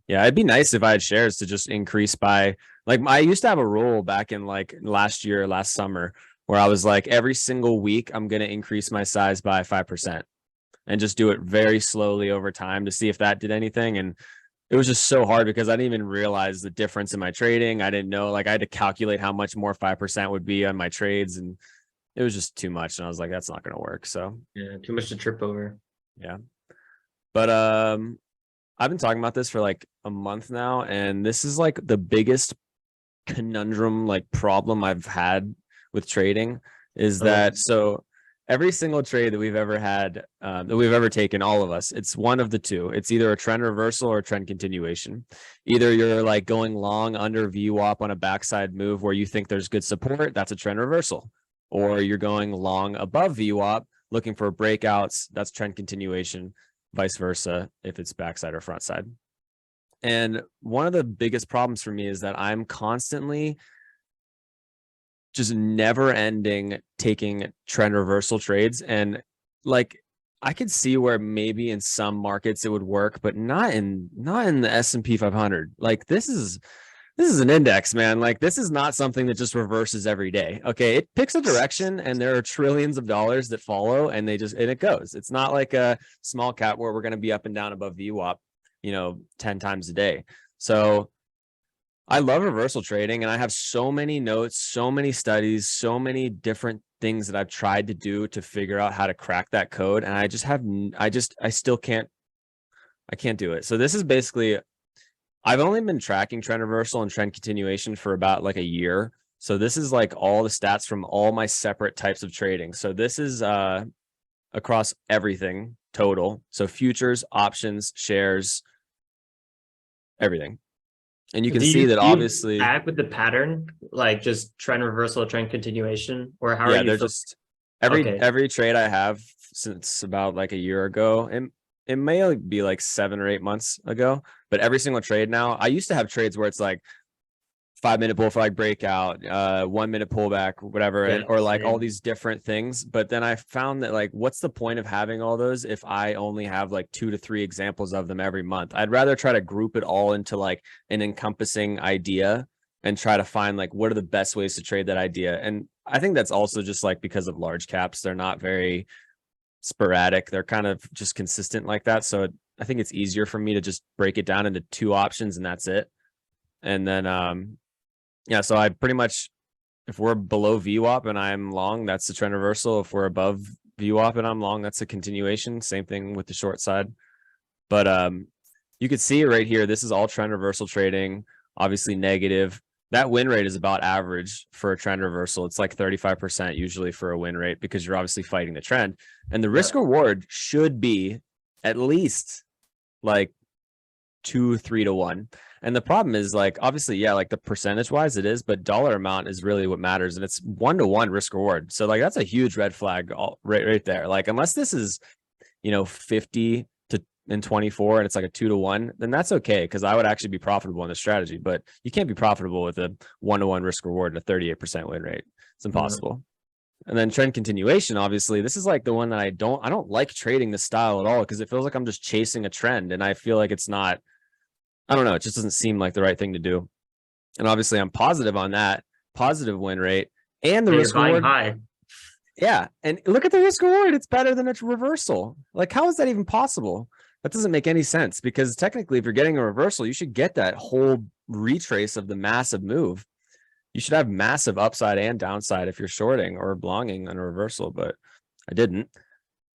yeah, it'd be nice if I had shares to just increase by, like, I used to have a rule back in like last summer, where I was like, every single week, I'm going to increase my size by 5% and just do it very slowly over time to see if that did anything. And it was just so hard because I didn't even realize the difference in my trading. I didn't know, like I had to calculate how much more 5% would be on my trades. And it was just too much. And I was like, that's not going to work. So Yeah, too much to trip over. yeah. But I've been talking about this for like a month now, and this is like the biggest conundrum, like problem I've had with trading is that, so every single trade that we've ever had, that we've ever taken, all of us, it's one of the two. It's either a trend reversal or a trend continuation. Either you're like going long under VWAP on a backside move where you think there's good support, that's a trend reversal. Or you're going long above VWAP looking for breakouts, that's trend continuation. Vice versa if it's backside or front side. And one of the biggest problems for me is that I'm constantly just never ending taking trend reversal trades. And like, I could see where maybe in some markets it would work, but not in the S&P 500. Like this is an index, man. Like this is not something that just reverses every day. Okay. It picks a direction and there are trillions of dollars that follow and it goes. It's not like a small cap where we're going to be up and down above VWAP, 10 times a day. So I love reversal trading and I have so many notes, so many studies, so many different things that I've tried to do to figure out how to crack that code. And I can't do it. So this is basically, I've only been tracking trend reversal and trend continuation for about like a year. So this is like all the stats from all my separate types of trading. So this is across everything total. So futures, options, shares, everything. And you can see that obviously act with the pattern, like just trend reversal, trend continuation, or how are you? They're just every trade I have since about like a year ago. And it may only be like 7 or 8 months ago, but every single trade now, I used to have trades where it's like 5-minute bull flag breakout, 1 minute pullback, whatever, Yeah, or like all these different things. But then I found that like, what's the point of having all those if I only have like 2 to 3 examples of them every month? I'd rather try to group it all into like an encompassing idea and try to find like, what are the best ways to trade that idea? And I think that's also just like because of large caps, they're not very sporadic. They're kind of just consistent like that. So I think it's easier for me to just break it down into 2 options and that's it. And then, yeah, so I pretty much, if we're below VWAP and I'm long, that's the trend reversal. If we're above VWAP and I'm long, that's a continuation. Same thing with the short side. But you could see right here, this is all trend reversal trading, obviously negative. That win rate is about average for a trend reversal. It's like 35% usually for a win rate because you're obviously fighting the trend. And the risk reward should be at least like 2-3 to 1. And the problem is like, obviously, yeah, like the percentage wise it is, but dollar amount is really what matters. And it's 1-to-1 risk reward. So like, that's a huge red flag right there. Like, unless this is, 50 and 24 and it's like a 2-to-1, then that's okay. Cause I would actually be profitable in this strategy, but you can't be profitable with a 1-to-1 risk reward and a 38% win rate. It's impossible. And then trend continuation, obviously, this is like the one that I don't like trading this style at all because it feels like I'm just chasing a trend and I feel like it's not, I don't know, it just doesn't seem like the right thing to do. And obviously I'm positive on that, positive win rate, And the Yeah, risk you're buying reward. high. Yeah. And look at the risk reward. It's better than a reversal. Like, how is that even possible? That doesn't make any sense, because technically, if you're getting a reversal, you should get that whole retrace of the massive move. You should have massive upside and downside if you're shorting or longing on a reversal, but I didn't.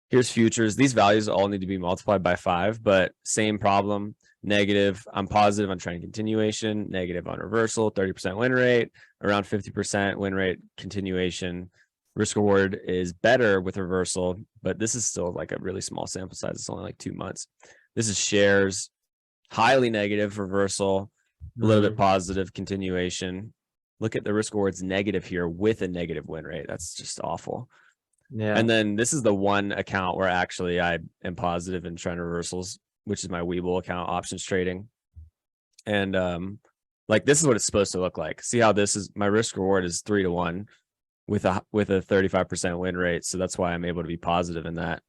Here's futures. These values all need to be multiplied by 5, but same problem. Negative. I'm positive on trend continuation, negative on reversal, 30% win rate, around 50% win rate continuation. Risk reward is better with reversal, but this is still like a really small sample size. It's only like 2 months. This is shares, highly negative reversal, a little bit positive continuation. Look at the risk rewards negative here with a negative win rate. That's just awful. Yeah. And then this is the one account where actually I am positive in trend reversals, which is my Webull account, options trading. And like, this is what it's supposed to look like. See how this is, my risk reward is 3 to 1 with a 35% win rate. So that's why I'm able to be positive in that.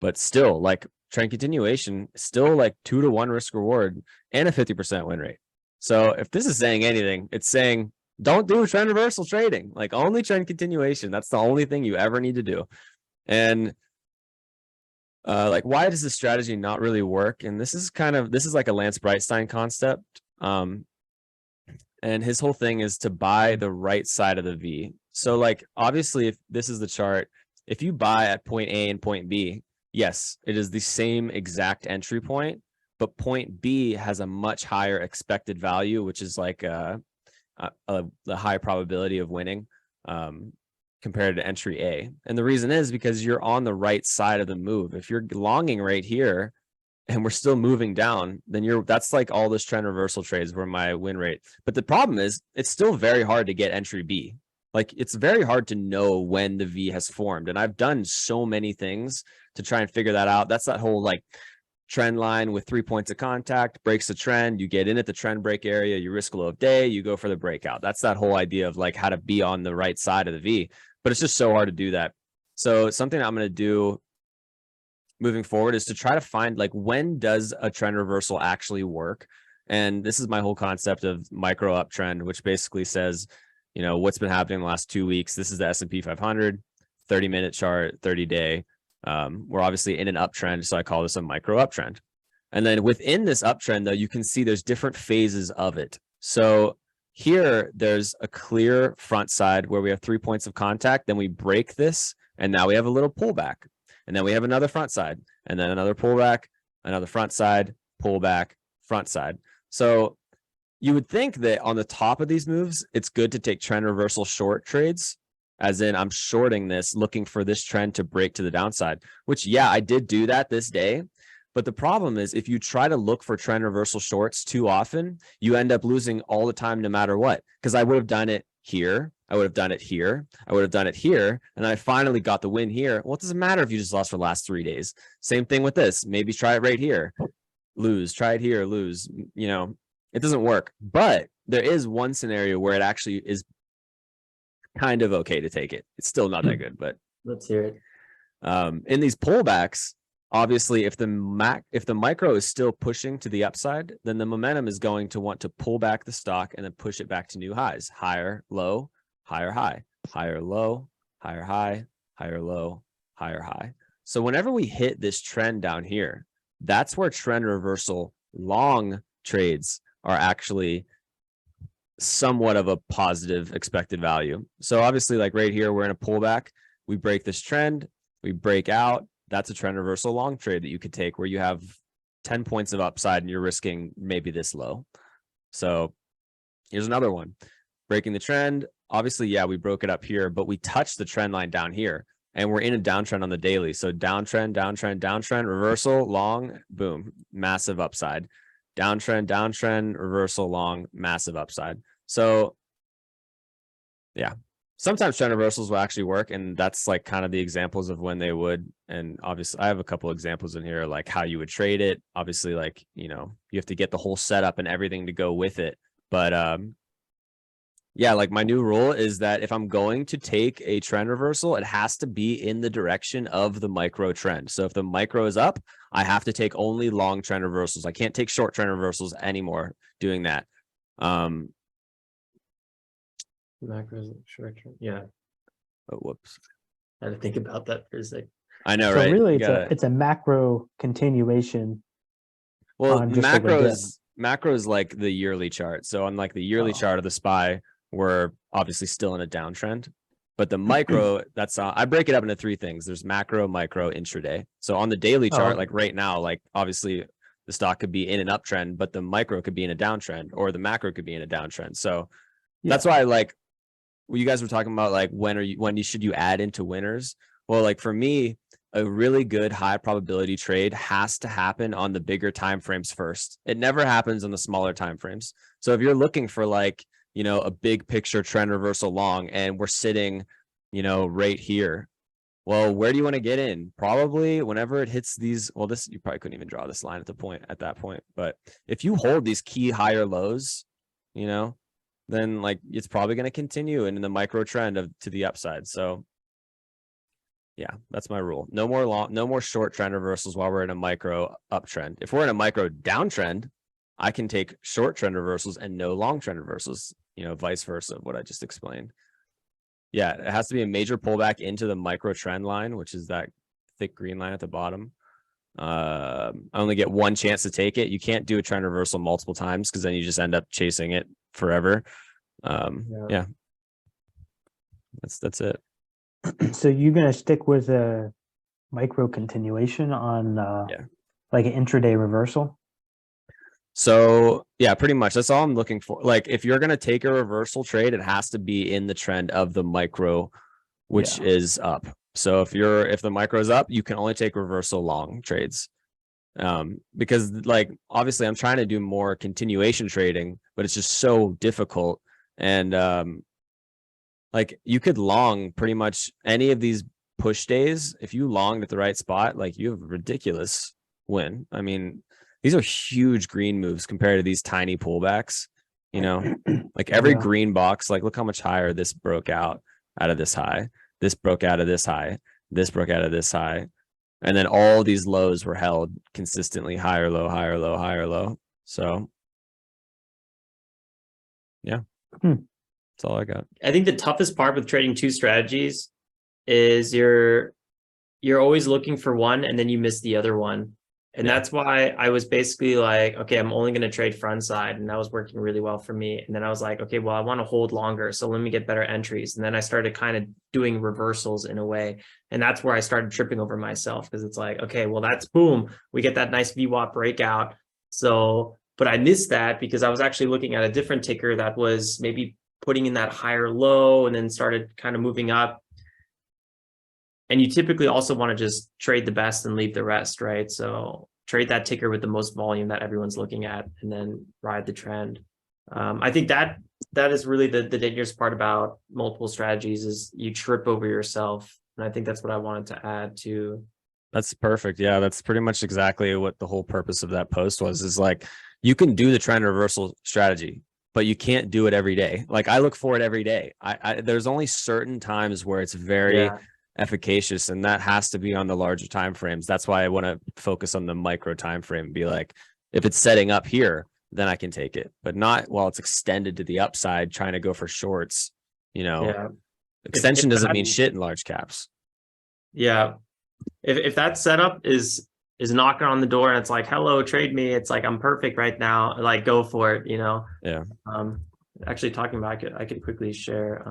But still, like, trend continuation, still like 2 to 1 risk reward and a 50% win rate. So if this is saying anything, it's saying don't do trend reversal trading, like only trend continuation. That's the only thing you ever need to do. And like, why does this strategy not really work? And this is like a Lance Brightstein concept. And his whole thing is to buy the right side of the V. So like, obviously, if this is the chart, if you buy at point A and point B, yes, it is the same exact entry point, but point B has a much higher expected value, which is like the high probability of winning compared to entry A. And the reason is because you're on the right side of the move. If you're longing right here and we're still moving down, then that's like all this trend reversal trades where my win rate. But the problem is it's still very hard to get entry B. Like, it's very hard to know when the V has formed. And I've done so many things to try and figure that out. That's that whole like trend line with 3 points of contact, breaks the trend, you get in at the trend break area, you risk low of day, you go for the breakout. That's that whole idea of like how to be on the right side of the V, but it's just so hard to do that. So something I'm going to do moving forward is to try to find, like, when does a trend reversal actually work? And this is my whole concept of micro uptrend, which basically says, you know, what's been happening in the last 2 weeks. This is the S&P 500, 30-minute chart, 30-day. We're obviously in an uptrend, so I call this a micro uptrend. And then within this uptrend, though, you can see there's different phases of it. So here, there's a clear front side where we have 3 points of contact. Then we break this, and now we have a little pullback. And then we have another front side, and then another pullback, another front side, pullback, front side. So you would think that on the top of these moves, it's good to take trend reversal short trades, as in I'm shorting this, looking for this trend to break to the downside, which, yeah, I did do that this day. But the problem is, if you try to look for trend reversal shorts too often, you end up losing all the time, no matter what, because I would have done it here. I would have done it here. I would have done it here. And I finally got the win here. Well, it doesn't matter if you just lost for the last 3 days. Same thing with this. Maybe try it right here. Lose. Try it here. Lose. You know, it doesn't work. But there is one scenario where it actually is kind of okay to take it. It's still not that good, but Let's hear it. in these pullbacks, obviously, if the micro is still pushing to the upside, then the momentum is going to want to pull back the stock and then push it back to new highs. Higher, low, higher, high, higher, low, higher, high, higher, low, higher, high. So whenever we hit this trend down here, that's where trend reversal long trades are actually somewhat of a positive expected value. So obviously, like right here, we're in a pullback. We break this trend, we break out. That's a trend reversal long trade that you could take where you have 10 points of upside and you're risking maybe this low. So here's another one. Breaking the trend. Obviously, yeah, we broke it up here, but we touched the trend line down here and we're in a downtrend on the daily. So downtrend, downtrend, downtrend, reversal, long, boom, massive upside. Downtrend, downtrend, reversal, long, massive upside. So yeah, sometimes trend reversals will actually work, and that's like kind of the examples of when they would. And obviously, I have a couple examples in here, like how you would trade it. Obviously, like, you know, you have to get the whole setup and everything to go with it. But yeah, like my new rule is that if I'm going to take a trend reversal, it has to be in the direction of the micro trend. So if the micro is up, I have to take only long trend reversals. I can't take short trend reversals anymore doing that. Macros, short term. Yeah, Oh, whoops. I had to think about that for a sec. I know, So right? really, You gotta, it's a macro continuation well, on just like a dip. macro is like the yearly chart. So on like the yearly Oh. chart of the SPY, we're obviously still in a downtrend. But the micro, that's I break it up into three things. There's macro, micro, intraday. So on the daily chart, Oh. like right now, like obviously the stock could be in an uptrend, but the micro could be in a downtrend, or the macro could be in a downtrend. So that's why, like, you guys were talking about like when should you add into winners? Well, like for me, a really good high probability trade has to happen on the bigger time frames first. It never happens on the smaller time frames. So if you're looking for like, you know, a big picture trend reversal long and we're sitting, you know, right here, well, where do you want to get in? Probably whenever it hits these, well, this, you probably couldn't even draw this line at that point, but if you hold these key higher lows, you know, then like it's probably going to continue in the micro trend to the upside. So yeah, that's my rule. No more short trend reversals while we're in a micro uptrend. If we're in a micro downtrend, I can take short trend reversals and no long trend reversals, you know, vice versa, what I just explained. Yeah, it has to be a major pullback into the micro trend line, which is that thick green line at the bottom. I only get one chance to take it. You can't do a trend reversal multiple times because then you just end up chasing it forever. Yeah, that's it. So you're gonna stick with a micro continuation on like an intraday reversal? So yeah, pretty much that's all I'm looking for. Like if you're gonna take a reversal trade, it has to be in the trend of the micro, which is up. So if the micro is up, you can only take reversal long trades. Because like obviously I'm trying to do more continuation trading, but it's just so difficult. And like you could long pretty much any of these push days. If you longed at the right spot, like you have a ridiculous win. I mean, these are huge green moves compared to these tiny pullbacks, you know, like every green box, like look how much higher this broke out of this high. This broke out of this high. This broke out of this high. And then all these lows were held consistently higher, low, higher, low, higher, low. So yeah. That's all I got. I think the toughest part with trading two strategies is you're always looking for one and then you miss the other one. And that's why I was basically like, okay, I'm only going to trade front side. And that was working really well for me. And then I was like, okay, well, I want to hold longer. So let me get better entries. And then I started kind of doing reversals in a way. And that's where I started tripping over myself because it's like, okay, well, that's boom. We get that nice VWAP breakout. So, but I missed that because I was actually looking at a different ticker that was maybe putting in that higher low and then started kind of moving up. And you typically also want to just trade the best and leave the rest, right? So trade that ticker with the most volume that everyone's looking at and then ride the trend. I think that is really the dangerous part about multiple strategies is you trip over yourself. And I think that's what I wanted to add to. That's perfect. Yeah, that's pretty much exactly what the whole purpose of that post was, is like you can do the trend reversal strategy, but you can't do it every day. Like I look for it every day. There's only certain times where it's very efficacious, and that has to be on the larger time frames. That's why I want to focus on the micro time frame and be like, if it's setting up here, then I can take it, but not while it's extended to the upside trying to go for shorts. You know, extension doesn't mean shit in large caps. Yeah. If that setup is knocking on the door and it's like, hello, trade me, it's like, I'm perfect right now, like go for it, you know. Actually talking about I could quickly share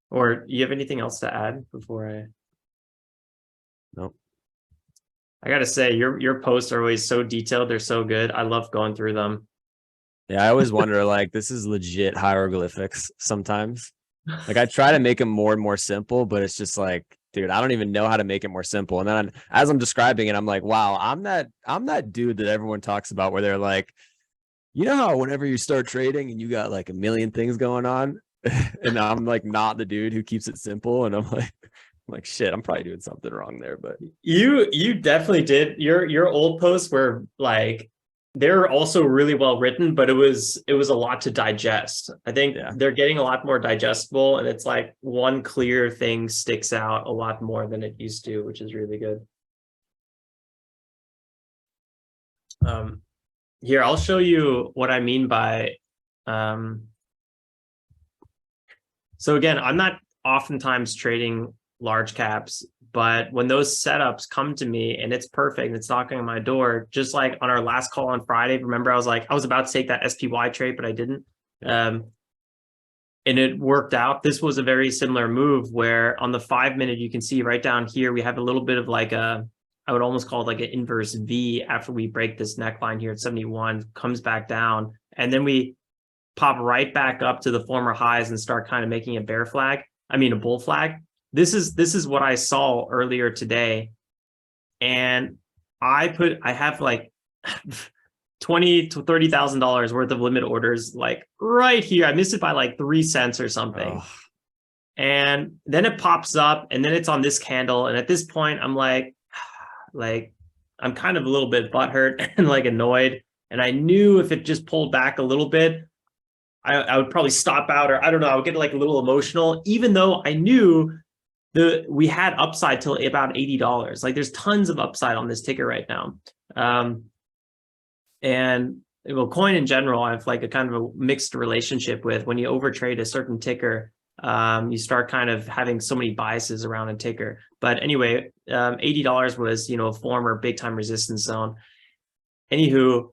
or you have anything else to add before I? Nope. I gotta say your posts are always so detailed, they're so good. I love going through them. Yeah, I always wonder, like, this is legit hieroglyphics sometimes. Like I try to make them more and more simple, but it's just like, dude, I don't even know how to make it more simple. And then as I'm describing it, I'm like, wow, I'm that dude that everyone talks about where they're like, you know how whenever you start trading and you got like a million things going on, and I'm like not the dude who keeps it simple, and I'm like shit, I'm probably doing something wrong there. But you definitely did. Your old posts were like, they're also really well written, but it was a lot to digest. I think they're getting a lot more digestible, and it's like one clear thing sticks out a lot more than it used to, which is really good. Here, I'll show you what I mean by So again, I'm not oftentimes trading large caps, but when those setups come to me and it's perfect, and it's knocking on my door, just like on our last call on Friday, remember I was about to take that SPY trade, but I didn't. And it worked out. This was a very similar move where on the 5-minute, you can see right down here, we have a little bit of like I would almost call it like an inverse V after we break this neckline here at 71, comes back down. And then we pop right back up to the former highs and start kind of making a a bull flag. This is what I saw earlier today. And I have like $20,000 to $30,000 worth of limit orders, like right here. I missed it by like 3 cents or something. Oh. And then it pops up and then it's on this candle. And at this point, I'm like I'm kind of a little bit butthurt and like annoyed. And I knew if it just pulled back a little bit, I would probably stop out, or I don't know, I would get like a little emotional, even though I knew we had upside till about $80. Like there's tons of upside on this ticker right now. And well, coin in general, I have like a kind of a mixed relationship with. When you overtrade a certain ticker, you start kind of having so many biases around a ticker. But anyway, $80 was, a former big time resistance zone. Anywho,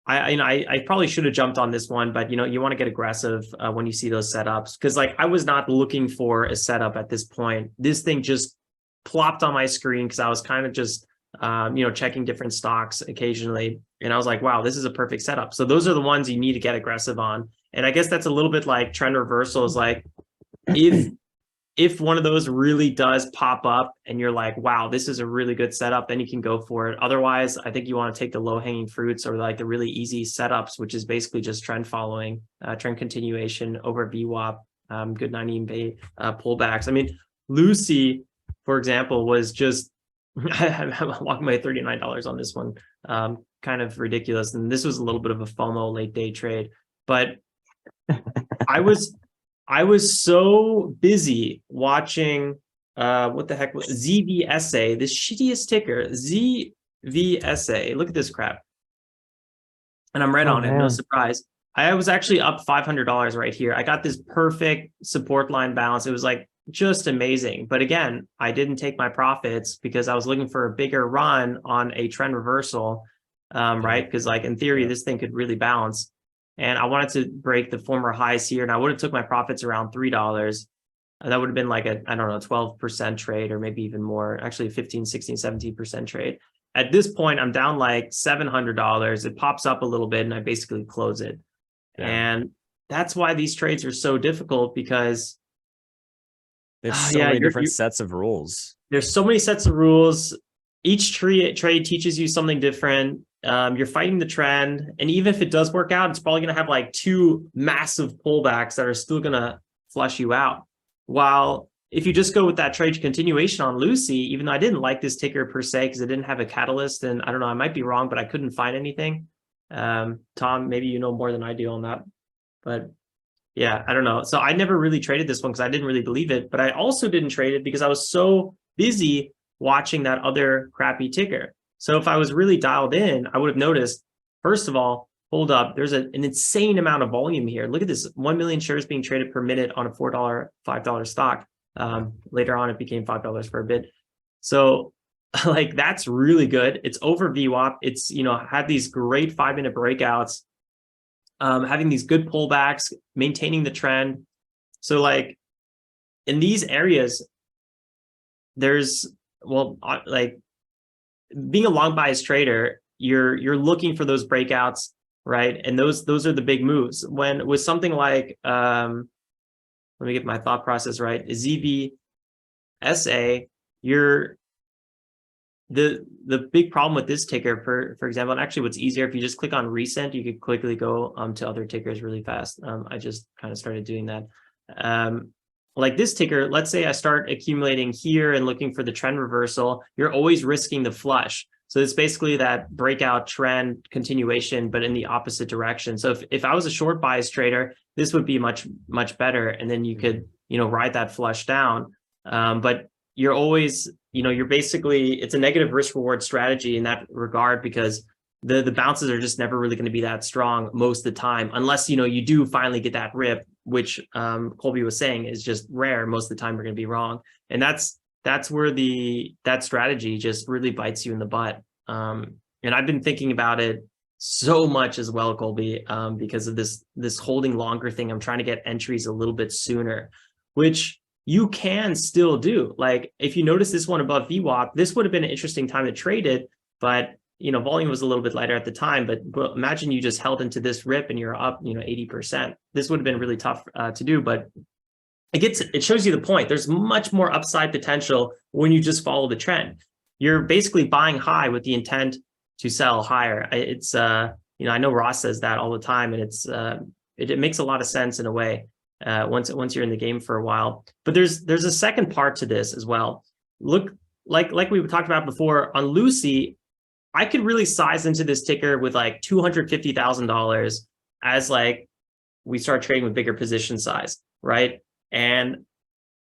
I probably should have jumped on this one, but you want to get aggressive when you see those setups, because like I was not looking for a setup at this point. This thing just plopped on my screen because I was kind of just checking different stocks occasionally, and I was like, wow, this is a perfect setup. So those are the ones you need to get aggressive on. And I guess that's a little bit like trend reversals. Like if one of those really does pop up and you're like, wow, this is a really good setup, then you can go for it. Otherwise, I think you want to take the low hanging fruits, or like the really easy setups, which is basically just trend following, trend continuation over VWAP, good 90-day pullbacks. I mean, Lucy, for example, was just, I'm walking away $39 on this one. Kind of ridiculous. And this was a little bit of a FOMO late day trade, but I was so busy watching what the heck was ZVSA, this shittiest ticker, ZVSA. Look at this crap. And I'm right on it, no surprise. I was actually up $500 right here. I got this perfect support line balance. It was like just amazing. But again, I didn't take my profits because I was looking for a bigger run on a trend reversal, right? Because like in theory, this thing could really bounce. And I wanted to break the former highs here, and I would have took my profits around $3. That would have been like a, I don't know, 12% trade, or maybe even more, actually 15, 16, 17% trade. At this point, I'm down like $700. It pops up a little bit and I basically close it. Yeah. And that's why these trades are so difficult, because there's so many different sets of rules. There's so many sets of rules. Each trade teaches you something different. You're fighting the trend. And even if it does work out, it's probably going to have like 2 massive pullbacks that are still going to flush you out. While if you just go with that trade continuation on Lucy, even though I didn't like this ticker per se, because it didn't have a catalyst, and I don't know, I might be wrong, but I couldn't find anything. Tom, maybe you know more than I do on that, but yeah, I don't know. So I never really traded this one because I didn't really believe it, but I also didn't trade it because I was so busy watching that other crappy ticker. So if I was really dialed in, I would have noticed, first of all, hold up, there's an insane amount of volume here. Look at this, 1 million shares being traded per minute on a $4, $5 stock. Later on, it became $5 for a bit. So like, that's really good. It's over VWAP. It's, had these great 5-minute breakouts, having these good pullbacks, maintaining the trend. So like in these areas, there's, well, like being a long bias trader, you're looking for those breakouts, right? And those are the big moves. When with something like, let me get my thought process right, ZVSA, the big problem with this ticker, for example, and actually what's easier, if you just click on recent, you could quickly go to other tickers really fast. I just kind of started doing that. Like this ticker, let's say I start accumulating here and looking for the trend reversal, you're always risking the flush. So it's basically that breakout trend continuation, but in the opposite direction. So if I was a short bias trader, this would be much, much better. And then you could, ride that flush down. But you're always, you're basically, it's a negative risk reward strategy in that regard, because the bounces are just never really going to be that strong most of the time, unless, you know, you do finally get that rip, which Colby was saying is just rare. Most of the time we're going to be wrong. And that's where that strategy just really bites you in the butt. And I've been thinking about it so much as well, Colby, because of this holding longer thing. I'm trying to get entries a little bit sooner, which you can still do. Like if you notice this one above VWAP, this would have been an interesting time to trade it, but you know, volume was a little bit lighter at the time, but imagine you just held into this rip and you're up, you know, 80%. This would have been really tough to do, but it shows you the point. There's much more upside potential when you just follow the trend. You're basically buying high with the intent to sell higher. It's, you know, I know Ross says that all the time, and it makes a lot of sense in a way once you're in the game for a while. But there's a second part to this as well. Look, like we talked about before on Lucy, I could really size into this ticker with like $250,000 as like we start trading with bigger position size, right? And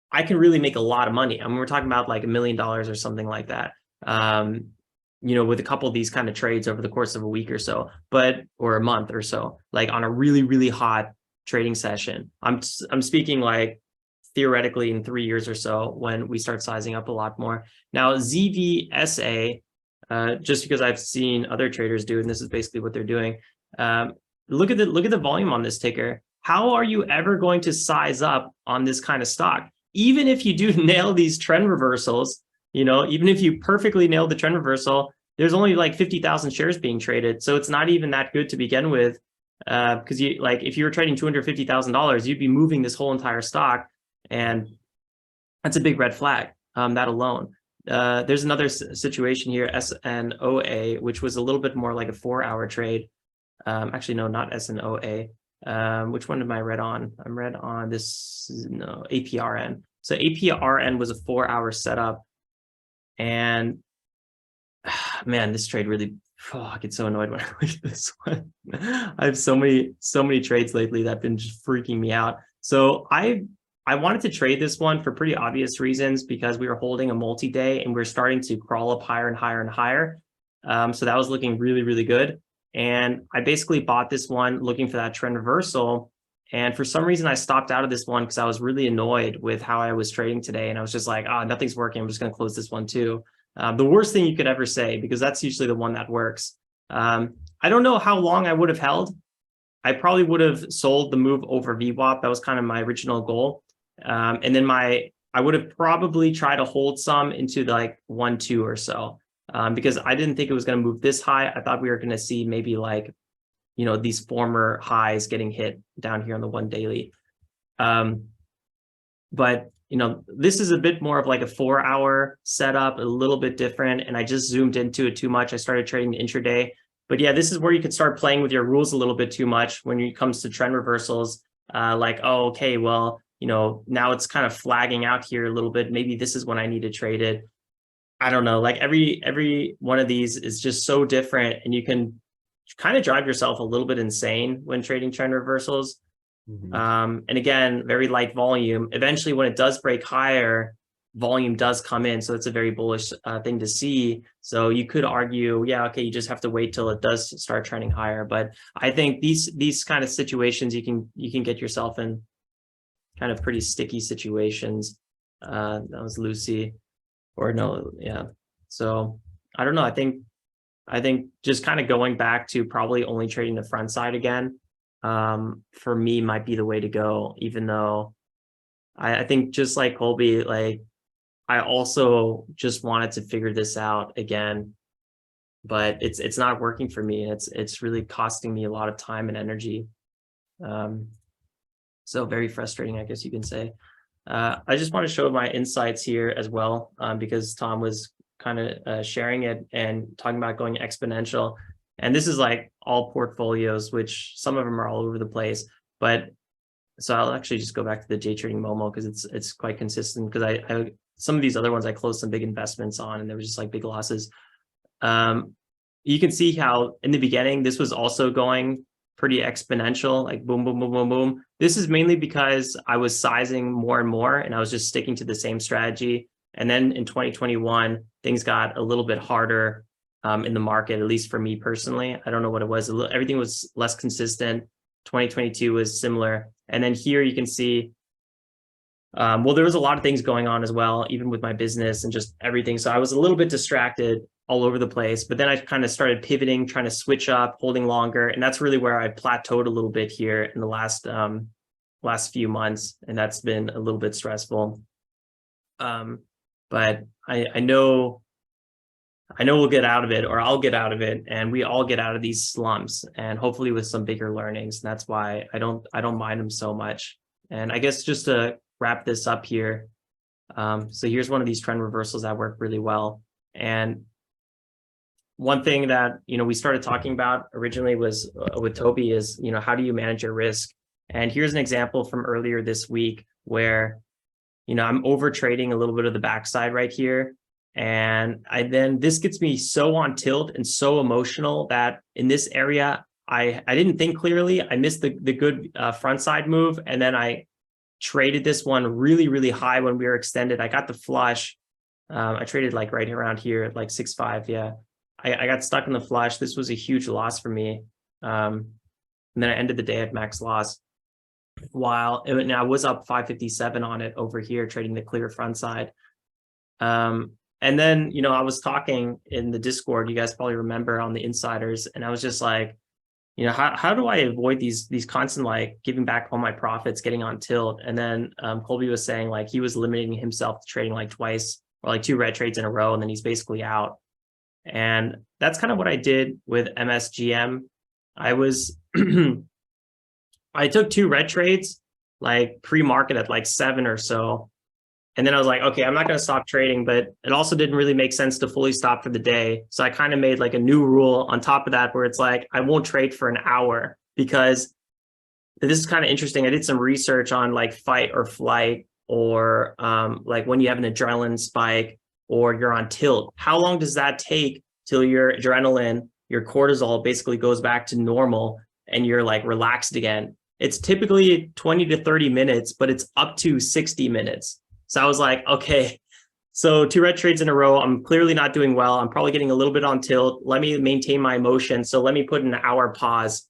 I can really make a lot of money. I mean, we're talking about like $1 million or something like that, you know, with a couple of these kind of trades over the course of a week or so, or a month or so, like on a really, really hot trading session. I'm speaking like theoretically in 3 years or so when we start sizing up a lot more. Now, ZVSA, just because I've seen other traders do, and this is basically what they're doing. Look at the volume on this ticker. How are you ever going to size up on this kind of stock? Even if you do nail these trend reversals, you know, even if you perfectly nail the trend reversal, there's only like 50,000 shares being traded. So it's not even that good to begin with. Because you like if you were trading $250,000, you'd be moving this whole entire stock. And that's a big red flag, that alone. There's another situation here, SNOA, which was a little bit more like a 4-hour trade. Actually, no, not SNOA. Which one am I read on? I'm read on this, no, APRN. So APRN was a 4-hour setup. And man, this trade really, I get so annoyed when I look at this one. I have so many trades lately that have been just freaking me out. So I wanted to trade this one for pretty obvious reasons, because we were holding a multi-day and we're starting to crawl up higher and higher and higher. So that was looking really, really good. And I basically bought this one looking for that trend reversal. And for some reason, I stopped out of this one because I was really annoyed with how I was trading today. And I was just like, oh, nothing's working. I'm just going to close this one too. The worst thing you could ever say, because that's usually the one that works. I don't know how long I would have held. I probably would have sold the move over VWAP. That was kind of my original goal. And then I would have probably tried to hold some into like 1-2 or so, because I didn't think it was going to move this high. I thought we were going to see maybe like, you know, these former highs getting hit down here on the 1 daily. But, you know, this is a bit more of like a 4-hour setup, a little bit different. And I just zoomed into it too much. I started trading the intraday. But yeah, this is where you could start playing with your rules a little bit too much when it comes to trend reversals. Like, oh, okay, well, you know, now it's kind of flagging out here a little bit. Maybe this is when I need to trade it. I don't know, like every one of these is just so different, and you can kind of drive yourself a little bit insane when trading trend reversals. And again, very light volume. Eventually, when it does break higher, volume does come in. So it's a very bullish thing to see. So you could argue, yeah, okay, you just have to wait till it does start trending higher. But I think these kind of situations, you can get yourself in kind of pretty sticky situations. That was Lucy, or no, yeah. So I don't know. I think just kind of going back to probably only trading the front side again, for me might be the way to go, even though I think just like Colby, like I also just wanted to figure this out again, but it's not working for me. It's really costing me a lot of time and energy. So very frustrating, I guess you can say. I just want to show my insights here as well, because Tom was kind of sharing it and talking about going exponential. And this is like all portfolios, which some of them are all over the place. But so I'll actually just go back to the day trading Momo, because it's quite consistent, because I some of these other ones I closed some big investments on and there was just like big losses. You can see how in the beginning this was also going pretty exponential, like boom, boom, boom, boom, boom. This is mainly because I was sizing more and more and I was just sticking to the same strategy. And then in 2021, things got a little bit harder. in the market, at least for me personally. I don't know what it was. Everything was less consistent. 2022 was similar. And then here you can see, well, there was a lot of things going on as well, even with my business and just everything. So I was a little bit distracted all over the place, but then I kind of started pivoting, trying to switch up, holding longer. And that's really where I plateaued a little bit here in the last few months. And that's been a little bit stressful. But I know we'll get out of it, or I'll get out of it, and we all get out of these slumps, and hopefully with some bigger learnings. And that's why I don't mind them so much. And I guess just to wrap this up here, so here's one of these trend reversals that work really well. And one thing that we started talking about originally was with Toby is how do you manage your risk? And here's an example from earlier this week where I'm over trading a little bit of the backside right here. And this gets me so on tilt and so emotional that in this area, I didn't think clearly. I missed the good front side move. And then I traded this one really, really high when we were extended. I got the flush. I traded like right around here at like 6.5. Yeah, I got stuck in the flush. This was a huge loss for me. And then I ended the day at max loss. While I was up 557 on it over here, trading the clear front side. And then, I was talking in the Discord, you guys probably remember, on the insiders, and I was just like, how do I avoid these constant, like, giving back all my profits, getting on tilt? And then Colby was saying, like, he was limiting himself to trading like twice or like 2 red trades in a row, and then he's basically out. And that's kind of what I did with MSGM. I took 2 red trades, like pre-market at like 7 or so. And then I was like, okay, I'm not going to stop trading, but it also didn't really make sense to fully stop for the day. So I kind of made like a new rule on top of that, where it's like, I won't trade for an hour, because this is kind of interesting. I did some research on like fight or flight, or like when you have an adrenaline spike or you're on tilt, how long does that take till your adrenaline, your cortisol basically goes back to normal and you're like relaxed again? It's typically 20 to 30 minutes, but it's up to 60 minutes. So I was like, okay, so 2 red trades in a row. I'm clearly not doing well. I'm probably getting a little bit on tilt. Let me maintain my emotion. So let me put an hour pause.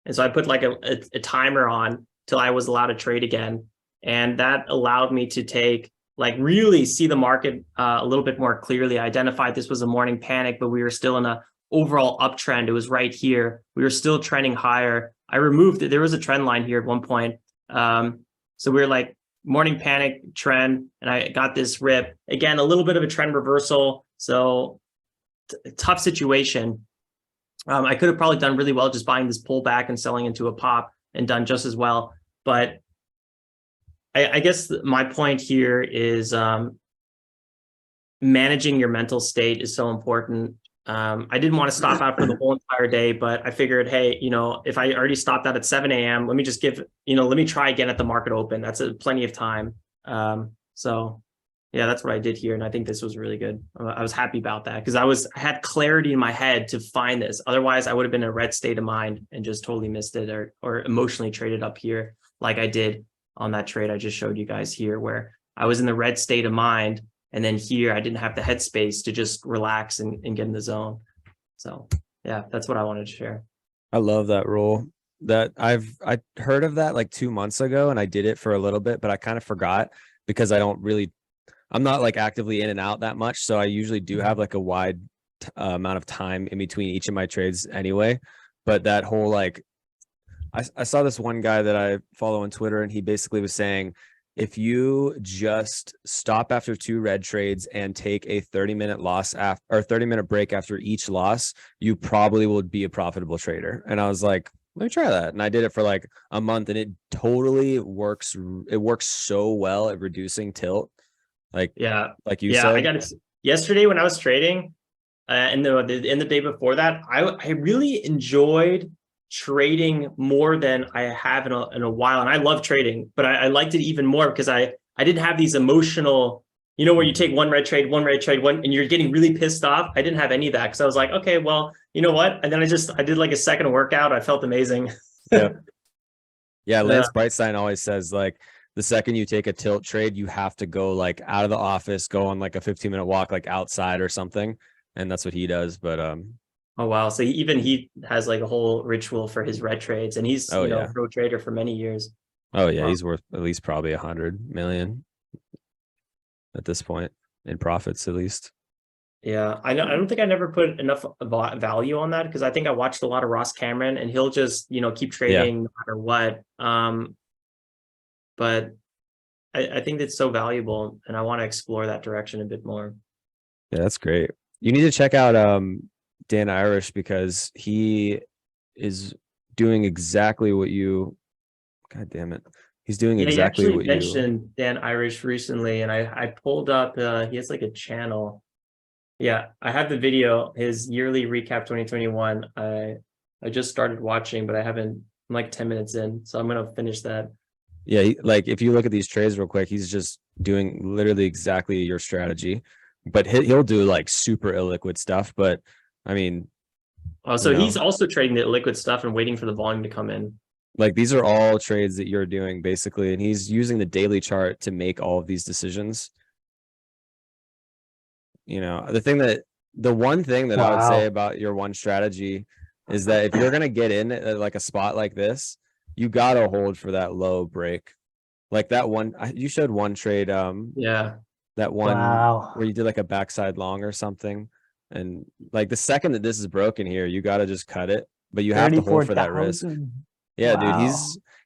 And so I put like a timer on till I was allowed to trade again. And that allowed me to really see the market a little bit more clearly. I identified this was a morning panic, but we were still in a overall uptrend. It was right here. We were still trending higher. I removed it. There was a trend line here at one point. So we were like morning panic trend, and I got this rip. Again, a little bit of a trend reversal. So tough situation. I could have probably done really well just buying this pullback and selling into a pop and done just as well. But I guess my point here is managing your mental state is so important. I didn't want to stop out for the whole entire day, but I figured, hey, if I already stopped out at 7 a.m., let me just let me try again at the market open. That's plenty of time. So yeah, that's what I did here. And I think this was really good. I was happy about that because I had clarity in my head to find this. Otherwise, I would have been in a red state of mind and just totally missed it, or emotionally traded up here like I did on that trade I just showed you guys here, where I was in the red state of mind. And then here, I didn't have the headspace to just relax and get in the zone. So yeah, that's what I wanted to share. I love that rule. That I heard of that like 2 months ago, and I did it for a little bit, but I kind of forgot because I'm not like actively in and out that much. So I usually do have like a wide amount of time in between each of my trades anyway. But that whole like, I saw this one guy that I follow on Twitter, and he basically was saying, if you just stop after 2 red trades and take a 30-minute loss or 30-minute break after each loss, you probably would be a profitable trader. And I was like, let me try that. And I did it for like a month, and it totally works. It works so well at reducing tilt. Like, yeah, like you said. I got it yesterday when I was trading, and the day before that, I really enjoyed trading more than I have in a while. And I love trading, but I liked it even more because I didn't have these emotional, where you take one red trade, and you're getting really pissed off. I didn't have any of that because I was like, okay, well, you know what? And then I did like a second workout. I felt amazing. Yeah. Lance Brightstein always says like, the second you take a tilt trade, you have to go like out of the office, go on like a 15-minute walk, like outside or something. and that's what he does. But Oh wow. So even he has like a whole ritual for his red trades, and he's oh you know yeah, a pro trader for many years. oh yeah, Wow. he's worth at least probably 100 million at this point in profits, at least. Yeah, I know. I don't think I never put enough value on that because I think I watched a lot of Ross Cameron, and he'll just keep Yeah, trading no matter what. But I think it's so valuable, and I want to explore that direction a bit more. yeah, that's great. You need to check out Dan Irish, because he is doing exactly what you. God damn it, he's doing Yeah, he exactly actually what you. mentioned Dan Irish recently, and I pulled up. He has like a channel. Yeah, I have the video, his yearly recap 2021. I just started watching, but I haven't. I'm like 10 minutes in, so I'm gonna finish that. Yeah, like if you look at these trades real quick, he's just doing literally exactly your strategy, but he'll do like super illiquid stuff. But I mean, Oh, so you he's know, also trading the liquid stuff and waiting for the volume to come in. like these are all trades that you're doing basically, and he's using the daily chart to make all of these decisions. You know, the one thing that I would say Wow. about your one strategy is that if you're gonna get in at like a spot like this, you gotta hold for that low break. Like that one, you showed one trade, Yeah. that one Wow. where you did like a backside long or something, and like the second that this is broken here, you got to just cut it, but you have to hold for that risk. 34,000. Yeah, dude, Wow.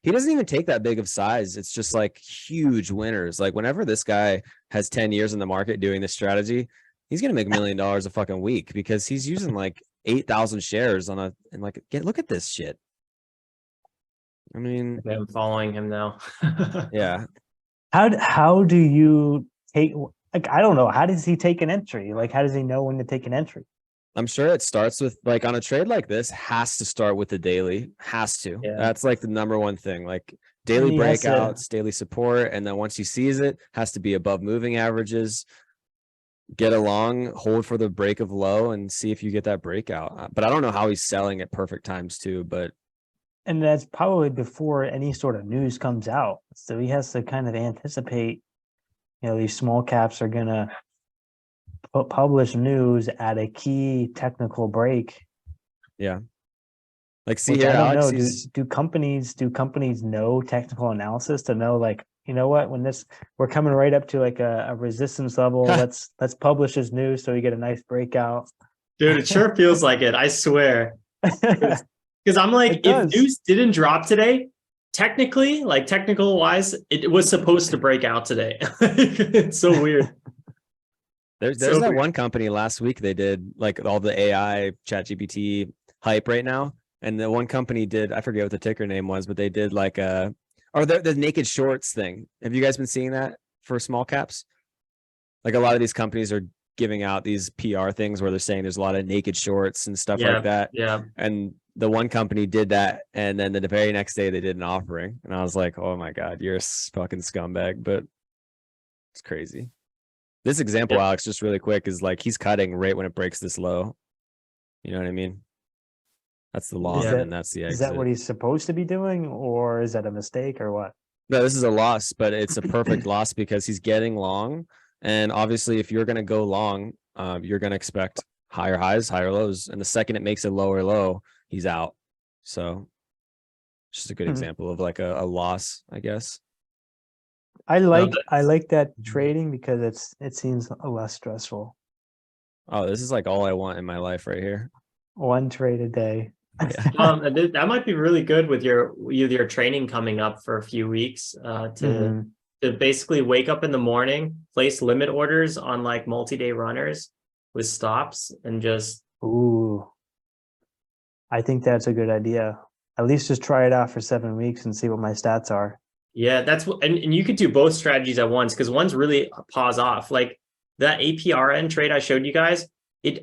he doesn't even take that big of size. It's just like huge winners. Like whenever this guy has 10 years in the market doing this strategy, he's gonna make $1 million a fucking week, because he's using like 8,000 shares on and like look at this shit. I mean, Okay, I'm following him now. yeah. How do you take, like, I don't know, how does he take an entry? Like, how does he know when to take an entry? I'm sure it starts with, like, on a trade like this, has to start with the daily. Has to. Yeah. That's like the number one thing. Like And daily he has to, breakouts, daily support, and then once he sees it, has to be above moving averages. Get along, hold for the break of low, and see if you get that breakout. But I don't know how he's selling at perfect times too. But and that's probably before any sort of news comes out. So he has to kind of anticipate, these small caps are gonna publish news at a key technical break. yeah, like see Which here, I don't Alex. know. Do companies know technical analysis to know, like, you know what, when we're coming right up to like a resistance level, let's publish this news so we get a nice breakout. Dude, it sure feels like it, I swear. Because I'm like, if news didn't drop today, technically, like technical wise, it was supposed to break out today. It's so weird. There's So that weird. one company last week, they did like all the AI ChatGPT hype right now. And the one company did, I forget what the ticker name was, but they did like the naked shorts thing. Have you guys been seeing that for small caps? Like a lot of these companies are giving out these PR things where they're saying there's a lot of naked shorts and stuff like that. Yeah. And the one company did that, and then the very next day they did an offering, and I was like, oh my God, you're a fucking scumbag. But it's crazy. This example, Alex, just really quick, is like he's cutting right when it breaks this low. You know what I mean? That's the long, and that's the exit. Is that what he's supposed to be doing, or is that a mistake, or what? No, this is a loss, but it's a perfect loss because he's getting long. And obviously, if you're going to go long, you're going to expect higher highs, higher lows. And the second it makes a lower low, he's out. So just a good example of like a loss, I guess. I like that trading because it seems less stressful. Oh, this is like all I want in my life right here. One trade a day. Yeah. That might be really good with your training coming up for a few weeks to basically wake up in the morning, place limit orders on like multi-day runners with stops, and just. Ooh, I think that's a good idea. At least just try it out for 7 weeks and see what my stats are. Yeah, that's what, and you could do both strategies at once, because one's really pause off. Like that APRN trade I showed you guys,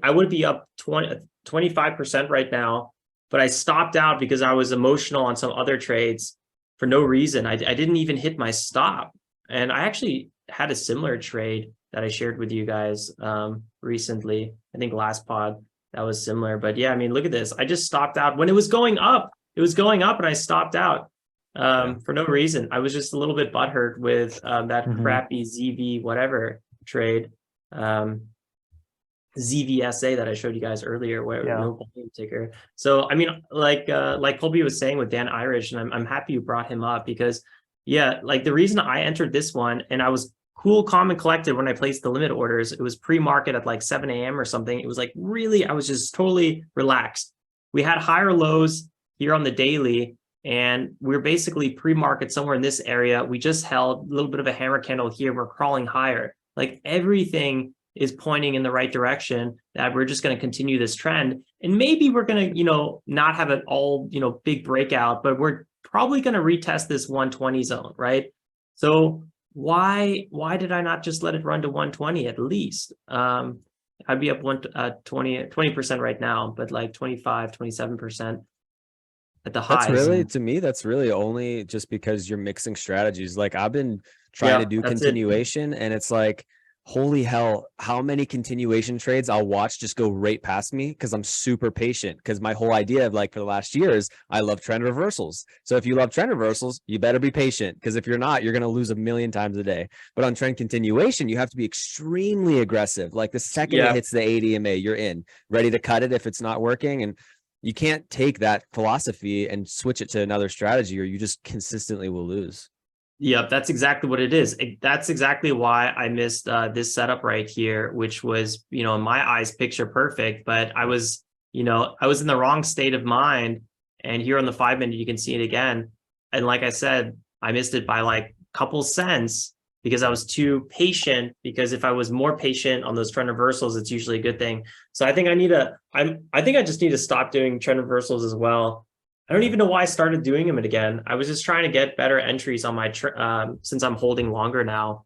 I would be up 25% right now, but I stopped out because I was emotional on some other trades for no reason. I didn't even hit my stop. And I actually had a similar trade that I shared with you guys recently. I think last pod that was similar. But yeah, I mean, look at this. I just stopped out when it was going up. It was going up and I stopped out for no reason. I was just a little bit butthurt with that crappy ZV whatever trade. ZVSA that I showed you guys earlier, where Yeah. no volume ticker. So I mean, like Colby was saying with Dan Irish, and I'm happy you brought him up, because yeah, like the reason I entered this one and I was cool, calm, and collected when I placed the limit orders, it was pre-market at like 7 a.m. or something. It was like really, I was just totally relaxed. We had higher lows here on the daily, and we're basically pre-market somewhere in this area. We just held a little bit of a hammer candle here. We're crawling higher. Like everything is pointing in the right direction, that we're just going to continue this trend. And maybe we're going to, not have it all, big breakout, but we're probably going to retest this 120 zone, right? So why did I not just let it run to 120 at least? I'd be up 20% right now, but like 25, 27% at the highs. That's really, to me, that's really only just because you're mixing strategies. Like I've been trying to do continuation, and it's like, holy hell, how many continuation trades I'll watch just go right past me, because I'm super patient. Because my whole idea of like for the last year is I love trend reversals. So if you love trend reversals, you better be patient, because if you're not, you're going to lose a million times a day. But on trend continuation, you have to be extremely aggressive. Like the second it hits the 80 EMA, you're in, ready to cut it if it's not working. And you can't take that philosophy and switch it to another strategy, or you just consistently will lose. Yep, that's exactly what it is. That's exactly why I missed this setup right here, which was, in my eyes, picture perfect. But I was in the wrong state of mind. And here on the 5 minute, you can see it again. And like I said, I missed it by like a couple cents because I was too patient. Because if I was more patient on those trend reversals, it's usually a good thing. So I think I think I just need to stop doing trend reversals as well. I don't even know why I started doing them again. I was just trying to get better entries on my since I'm holding longer now.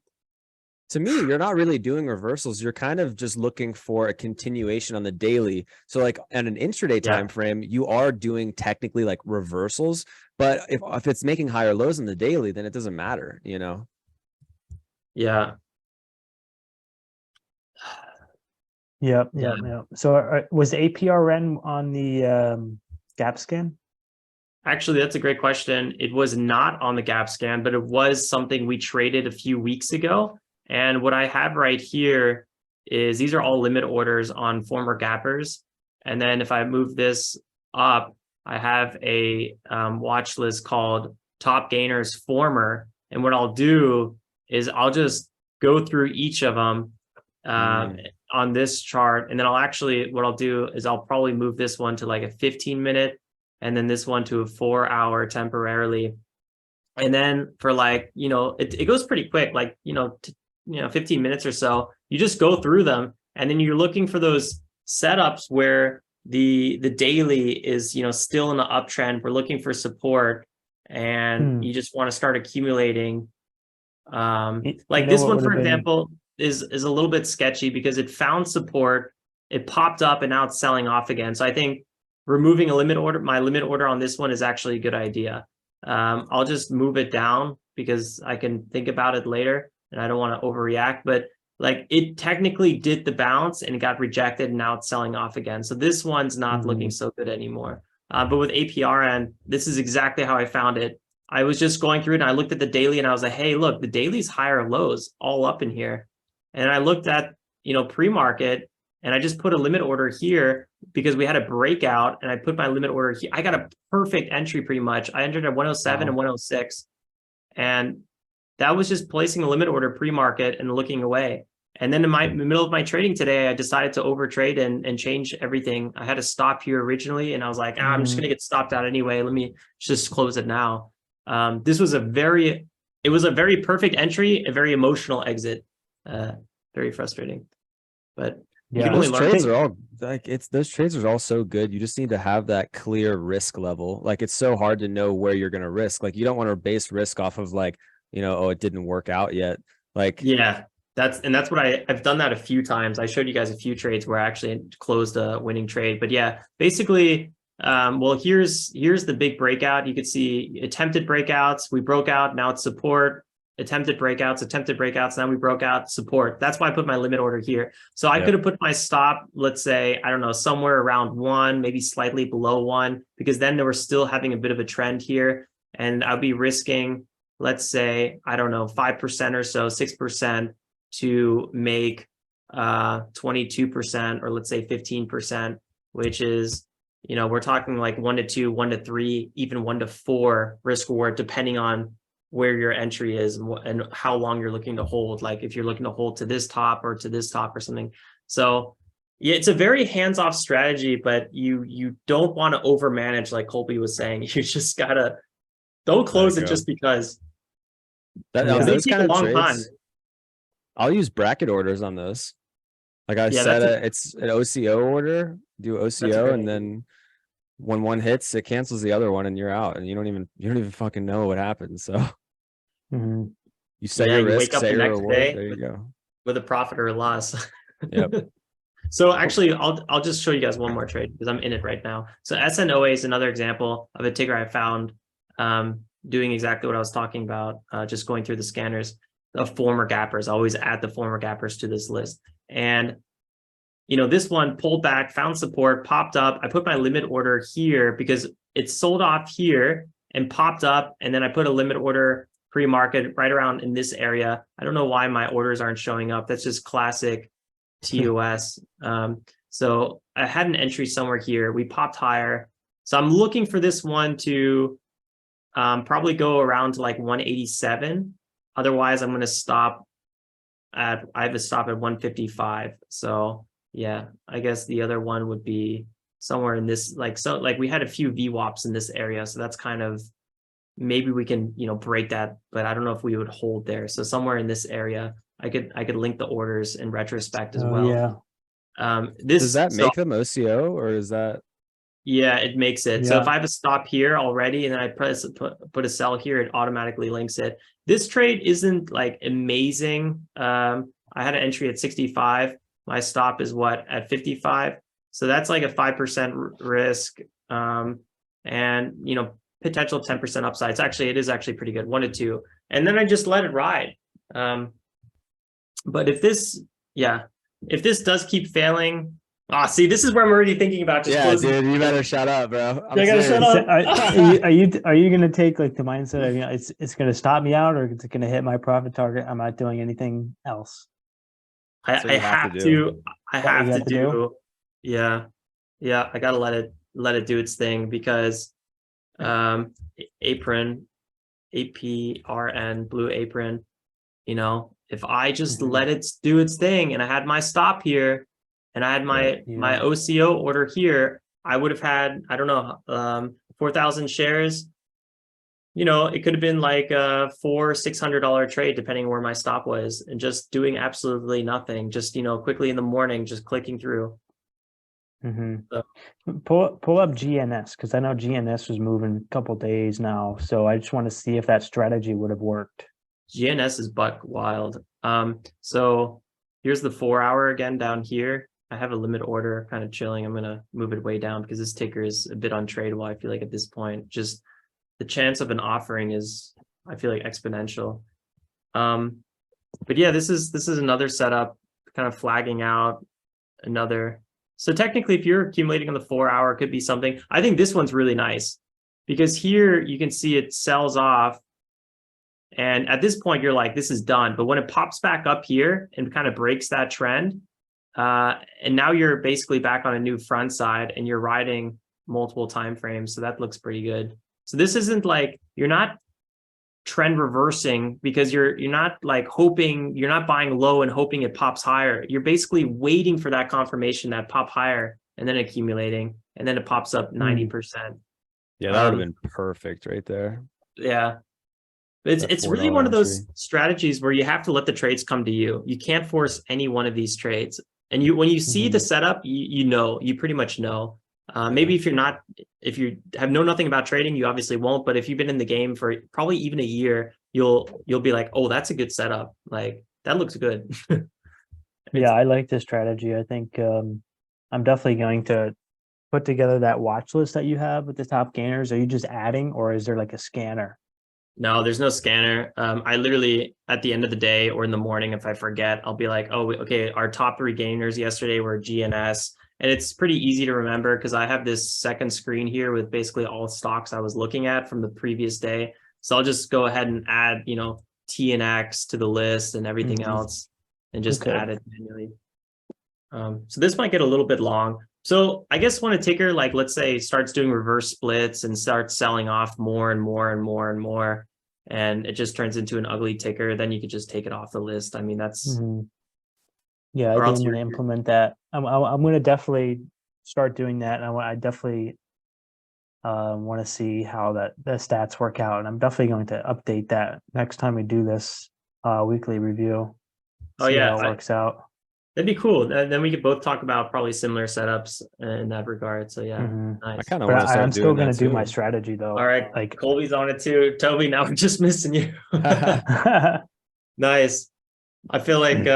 To me, you're not really doing reversals. You're kind of just looking for a continuation on the daily. So like at an intraday time frame, you are doing technically like reversals, but if it's making higher lows on the daily, then it doesn't matter, Yeah. Yep. So was APRN on the gap scan? Actually, that's a great question. It was not on the gap scan, but it was something we traded a few weeks ago. And what I have right here is these are all limit orders on former gappers. And then if I move this up, I have a watch list called Top Gainers Former. And what I'll do is I'll just go through each of them on this chart. And then what I'll do is I'll probably move this one to like a 15-minute, and then this one to a 4-hour temporarily. And then for like, it goes pretty quick, like, 15 minutes or so, you just go through them. And then you're looking for those setups where the daily is, still in the uptrend. We're looking for support, and you just want to start accumulating. Like this one, for example, is a little bit sketchy because it found support, it popped up, and now it's selling off again. So I think removing my limit order on this one is actually a good idea. I'll just move it down because I can think about it later and I don't want to overreact, but like it technically did the bounce and it got rejected and now it's selling off again. So this one's not looking so good anymore. But with APRN, this is exactly how I found it. I was just going through it and I looked at the daily and I was like, hey, look, the daily's higher lows all up in here. And I looked at, pre-market, and I just put a limit order here because we had a breakout, and I put my limit order here. I got a perfect entry pretty much. I entered at 107 and 106. And that was just placing a limit order pre-market and looking away. And then in the middle of my trading today, I decided to overtrade and change everything. I had to stop here originally, and I was like, I'm just going to get stopped out anyway. Let me just close it now. This was a very perfect entry, a very emotional exit. Very frustrating, but you can only those trades are all like those trades are all so good. You just need to have that clear risk level. Like it's so hard to know where you're going to risk. Like you don't want to base risk off of like, oh, it didn't work out yet. Like, yeah, that's what I've done that a few times. I showed you guys a few trades where I actually closed a winning trade, but yeah, basically, well, here's the big breakout. You could see attempted breakouts. We broke out. Now it's support. Attempted breakouts. Now we broke out support. That's why I put my limit order here. So I could have put my stop, let's say, I don't know, somewhere around 1, maybe slightly below 1, because then they were still having a bit of a trend here. And I'll be risking, let's say, I don't know, 5% or so, 6% to make 22%, or let's say 15%, which is, we're talking like 1 to 2, 1 to 3, even 1 to 4 risk reward, depending on where your entry is and how long you're looking to hold. Like if you're looking to hold to this top or to this top or something. So yeah, it's a very hands-off strategy, but you don't want to overmanage, like Colby was saying. You just don't close it just because. On They those take kind a of long time. trades, I'll use bracket orders on those. Like I Yeah, said, it's an OCO order, do OCO, and then when one hits, it cancels the other one and you're out, and you don't even fucking know what happens. So Mhm. you set your you risk, wake up set the your next reward. day There you go. with a profit or a loss. Yep. So actually, I'll just show you guys one more trade because I'm in it right now. So SNOA is another example of a ticker I found doing exactly what I was talking about, just going through the scanners of former gappers. I always add the former gappers to this list. And this one pulled back, found support, popped up. I put my limit order here because it sold off here and popped up. And then I put a limit order pre-market right around in this area. I don't know why my orders aren't showing up. That's just classic TOS. So I had an entry somewhere here. We popped higher. So I'm looking for this one to probably go around to like 187. Otherwise, I'm going to stop I have a stop at 155. So yeah, I guess the other one would be somewhere in this, like we had a few VWAPs in this area. So that's kind of, maybe we can, break that, but I don't know if we would hold there. So somewhere in this area, I could link the orders in retrospect as well. Yeah. Does that make them OCO, or is that? Yeah, it makes it. Yeah. So if I have a stop here already and then I put a sell here, it automatically links it. This trade isn't like amazing. I had an entry at 65. My stop is at 55. So that's like a 5% risk. And potential 10% upside. It is actually pretty good, 1 to 2. And then I just let it ride. But if this does keep failing, see, this is where I'm already thinking about just closing. Dude, you better shut up, bro. I gotta shut up. Are you gonna take like the mindset of it's gonna stop me out, or it's gonna hit my profit target? I'm not doing anything else. I have to do. Yeah. I gotta let it do its thing because APRN, Blue Apron, if I just let it do its thing and I had my stop here and I had my OCO order here, I would have had, I don't know, 4,000 shares. It could have been like a $400-600 trade, depending where my stop was, and just doing absolutely nothing, just, quickly in the morning, just clicking through. So. Pull up GNS, because I know GNS was moving a couple days now. So I just want to see if that strategy would have worked. GNS is buck wild. So here's the 4-hour again down here. I have a limit order kind of chilling. I'm going to move it way down because this ticker is a bit untradeable. I feel like at this point, just the chance of an offering is, I feel like, exponential. But yeah, this is another setup, kind of flagging out another. So technically, if you're accumulating on the 4-hour, it could be something. I think this one's really nice because here you can see it sells off. And at this point, you're like, this is done. But when it pops back up here and kind of breaks that trend, and now you're basically back on a new front side and you're riding multiple time frames. So that looks pretty good. So this isn't like, you're not trend reversing because you're not like hoping, you're not buying low and hoping it pops higher. You're basically waiting for that confirmation that pop higher and then accumulating, and then it pops up 90%. Yeah, that would have been perfect right there. Yeah. It's really one of those strategies where you have to let the trades come to you. You can't force any one of these trades. And when you see the setup, you pretty much know. Maybe if you have known nothing about trading, you obviously won't. But if you've been in the game for probably even a year, you'll be like, oh, that's a good setup. Like that looks good. Yeah, I like this strategy. I think I'm definitely going to put together that watch list that you have with the top gainers. Are you just adding, or is there like a scanner? No, there's no scanner. I literally, at the end of the day or in the morning, if I forget, I'll be like, oh, okay, our top 3 gainers yesterday were GNS. And it's pretty easy to remember because I have this second screen here with basically all stocks I was looking at from the previous day. So I'll just go ahead and add, T and X to the list and everything else and just add it manually. So this might get a little bit long. So I guess when a ticker, like let's say, starts doing reverse splits and starts selling off more and more and more and more, and it just turns into an ugly ticker, then you could just take it off the list. I mean, that's Yeah, I or think else I'm going to you're implement that. I'm going to definitely start doing that. And I definitely want to see how the stats work out. And I'm definitely going to update that next time we do this weekly review. Oh See yeah, how it works out. that'd be cool. And then we could both talk about probably similar setups in that regard. So yeah, I nice. kind of But want to start I'm still doing going that to do my too. strategy though. All right, Like, Colby's on it too. Toby, now we're just missing you. Nice. I feel like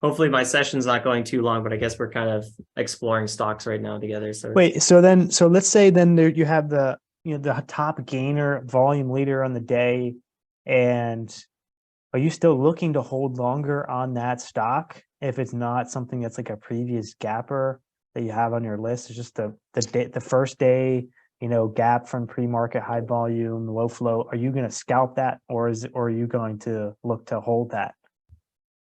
hopefully my session's not going too long, but I guess we're kind of exploring stocks right now together. So wait, so let's say then there you have the the top gainer volume leader on the day, and are you still looking to hold longer on that stock if it's not something that's like a previous gapper that you have on your list? It's just the first day, gap from pre-market high volume, low flow. Are you going to scalp that, or are you going to look to hold that?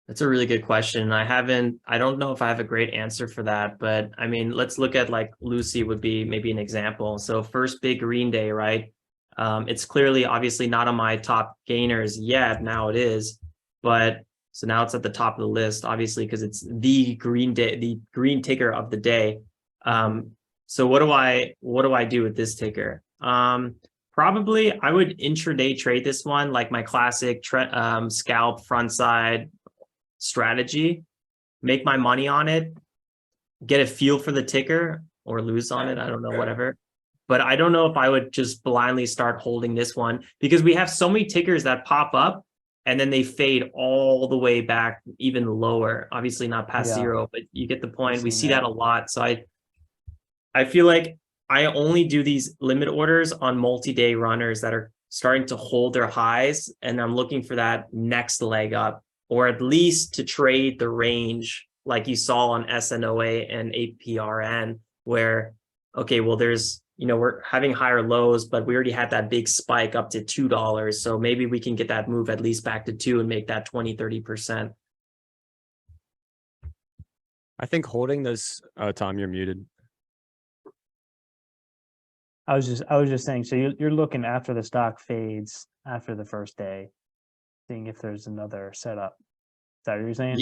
that's a really good question. I don't know if I have a great answer for that, but I mean, let's look at like Lucy would be maybe an example. So first big green day, right? It's clearly obviously not on my top gainers yet. Now it is, but so now it's at the top of the list, obviously, because it's the green day, the green ticker of the day. So what do I do with this ticker? Probably I would intraday trade this one, like my classic scalp front side strategy, make my money on it, get a feel for the ticker or lose on it. I don't know, whatever. But I don't know if I would just blindly start holding this one because we have so many tickers that pop up and then they fade all the way back even lower. Obviously not past zero, but you get the point. We see that a lot. So I feel like I only do these limit orders on multi-day runners that are starting to hold their highs, and I'm looking for that next leg up, or at least to trade the range like you saw on SNOA and APRN, where, okay, well, there's, we're having higher lows, but we already had that big spike up to $2. So maybe we can get that move at least back to 2 and make that 20-30%. I think holding those, Tom, you're muted. I was just saying, so you're looking after the stock fades after the first day, seeing if there's another setup. Is that what you're saying?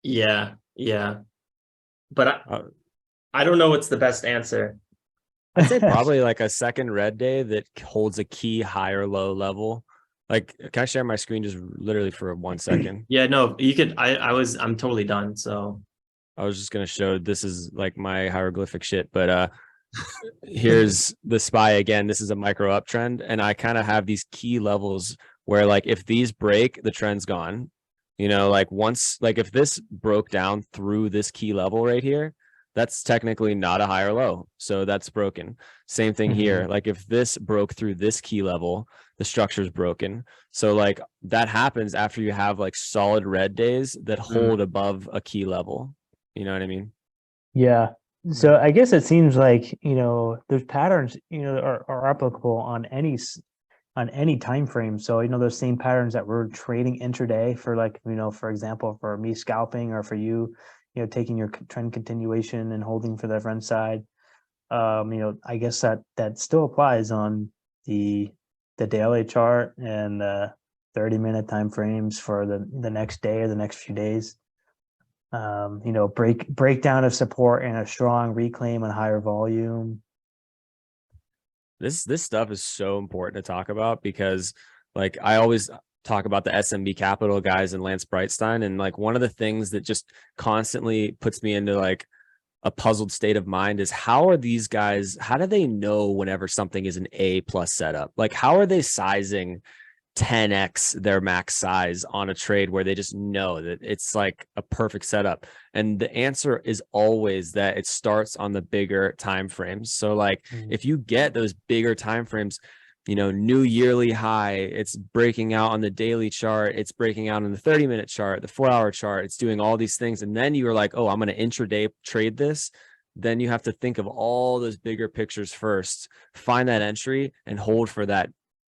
Yeah. But I don't know what's the best answer. I'd say probably like a second red day that holds a key high or low level. Like, can I share my screen just literally for 1 second? Yeah, no, you could. I'm totally done. So I was just gonna show this is like my hieroglyphic shit, but here's the SPY again. This is a micro uptrend, and I kind of have these key levels where, like, if these break, the trend's gone. Like once, like if this broke down through this key level right here, that's technically not a high or low, so that's broken. Same thing here. Like if this broke through this key level, the structure's broken. So like that happens after you have like solid red days that hold above a key level. You know what I mean? Yeah. So I guess it seems like, there's patterns, are applicable on any time frame. So, those same patterns that we're trading intraday for, like, for example, for me scalping, or for you, taking your trend continuation and holding for the front side. I guess that still applies on the daily chart and 30-minute time frames for the next day or the next few days. Breakdown of support and a strong reclaim on higher volume. This stuff is so important to talk about because, like, I always talk about the SMB Capital guys and Lance Brightstein, and like one of the things that just constantly puts me into like a puzzled state of mind is how are these guys, how do they know whenever something is an A+ setup? Like, how are they sizing 10x their max size on a trade where they just know that it's like a perfect setup? And the answer is always that it starts on the bigger time frames. So like if you get those bigger time frames, new yearly high, it's breaking out on the daily chart, it's breaking out on the 30-minute chart, the 4-hour chart, it's doing all these things, and then you're like, oh, I'm going to intraday trade this. Then you have to think of all those bigger pictures first, find that entry and hold for that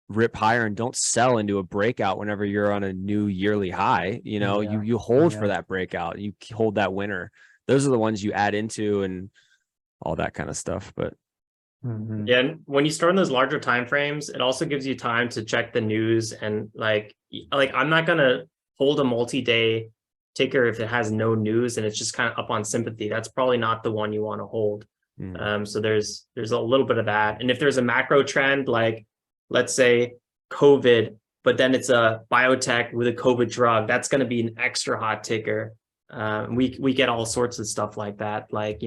rip higher and don't sell into a breakout whenever you're on a new yearly high. You know, Yeah. you hold for Yeah. that breakout, you hold that winner. Those are the ones you add into and all that kind of stuff. But Mhm. Yeah, and when you start in those larger time frames, it also gives you time to check the news and like I'm not gonna hold a multi-day ticker if it has no news and it's just kind of up on sympathy. That's probably not the one you want to hold. So there's a little bit of that. And if there's a macro trend, like let's say COVID, but then it's a biotech with a COVID drug, that's going to be an extra hot ticker. We get all sorts of stuff like that, like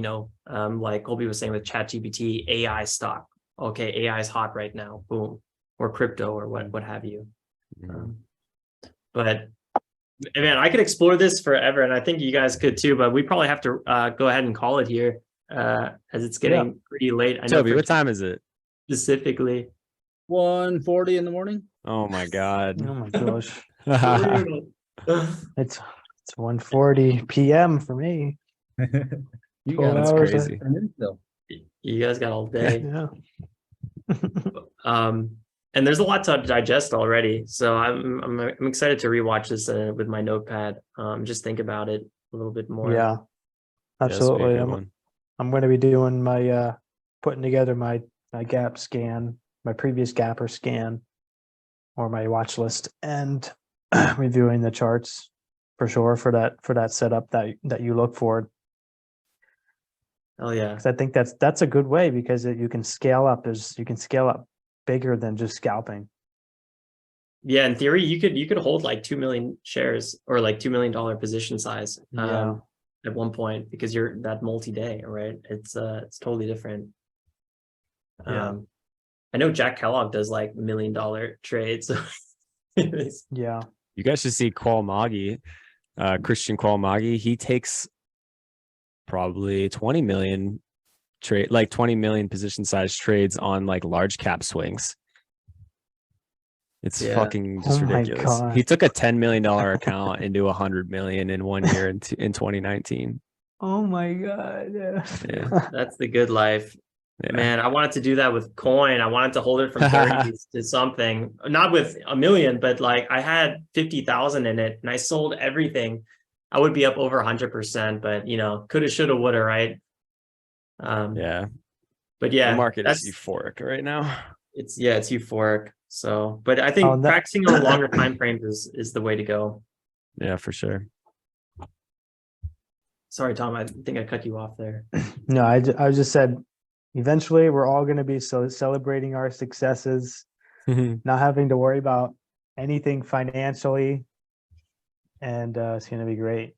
like Colby was saying with ChatGPT, AI stock. Okay, AI is hot right now, boom, or crypto or what have you. But man, I could explore this forever, and I think you guys could too. But we probably have to go ahead and call it here, as it's getting pretty late. I know Toby, for what time is it? specifically. 1:40 in the morning. Oh my God. Oh my gosh. Brutal. It's 1:40 p.m. for me. You 12 got That's hours. crazy. You guys got all day. Yeah. And there's a lot to digest already, so I'm excited to rewatch this with my notepad. Just think about it a little bit more. Yeah. This will be a Absolutely. good one. I'm going to be doing my putting together my gap scan, my previous gapper scan, or my watch list, and reviewing the charts for sure for that setup that you look for. Oh yeah. Because I think that's a good way, because you can scale up. You can scale up bigger than just scalping. Yeah, in theory, you could hold like 2 million shares or like $2 million position size. Yeah. At one point, because you're that multi-day, right? It's totally different. Yeah. I know Jack Kellogg does like $1 million trades. So Yeah. You guys should see Kwalmagi, Christian Kwalmagi. He takes probably 20 million position size trades on like large cap swings. It's fucking just Oh my ridiculous. God. He took a $10 million account into 100 million in 1 year in 2019. Oh my God. Yeah. that's the good life. Yeah. Man, I wanted to do that with coin. I wanted to hold it from 30s to something, not with $1 million, but like I had 50,000 in it and I sold everything. I would be up over 100%, but coulda, shoulda, woulda, right? Yeah. But yeah, The market that's is euphoric right now. it's euphoric. So, but I think practicing on longer time frames is the way to go. Yeah, for sure. Sorry, Tom, I think I cut you off there. No, I just said, eventually we're all going to be celebrating our successes, not having to worry about anything financially, and it's going to be great.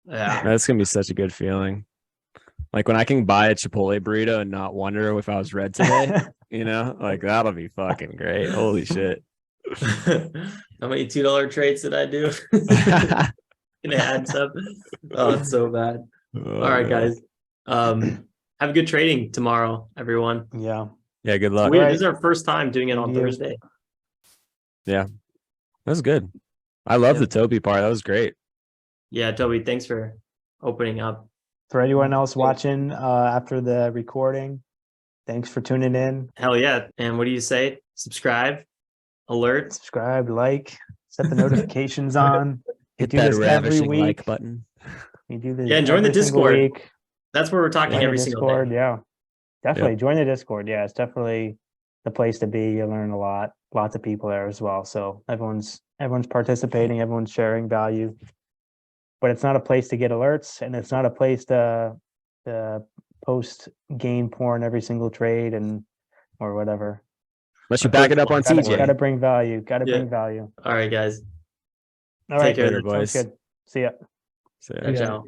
Yeah, That's gonna be such a good feeling. Like when I can buy a Chipotle burrito and not wonder if I was red today, like that'll be fucking great. Holy shit. How many $2 trades did I do? It adds up. Oh, it's so bad. Oh, All right, man. guys. Have a good trading tomorrow, everyone. Yeah. Yeah, good luck. This is our first time doing it on Thank you. Thursday. Yeah, that was good. I love Yeah. the Toby part. That was great. Yeah, Toby, thanks for opening up. For anyone else watching after the recording, thanks for tuning in. Hell yeah. And what do you say? Subscribe, alert. Subscribe, like, set the notifications on. Hit do that this every ravishing week. like button. We do this. Yeah, and join the every single Discord. week. That's where we're talking Join the every single Discord, day. yeah. Definitely join the Discord. Yeah, it's definitely the place to be. You learn a lot. Lots of people there as well. So everyone's participating, everyone's sharing value. But it's not a place to get alerts, and it's not a place to post game porn every single trade or whatever. Unless you back it up on Gotta TJ. bring value. Gotta Yeah. bring value. All right, guys. All right, Take care. Later, boys. sounds good. See ya. So, Ciao, ciao.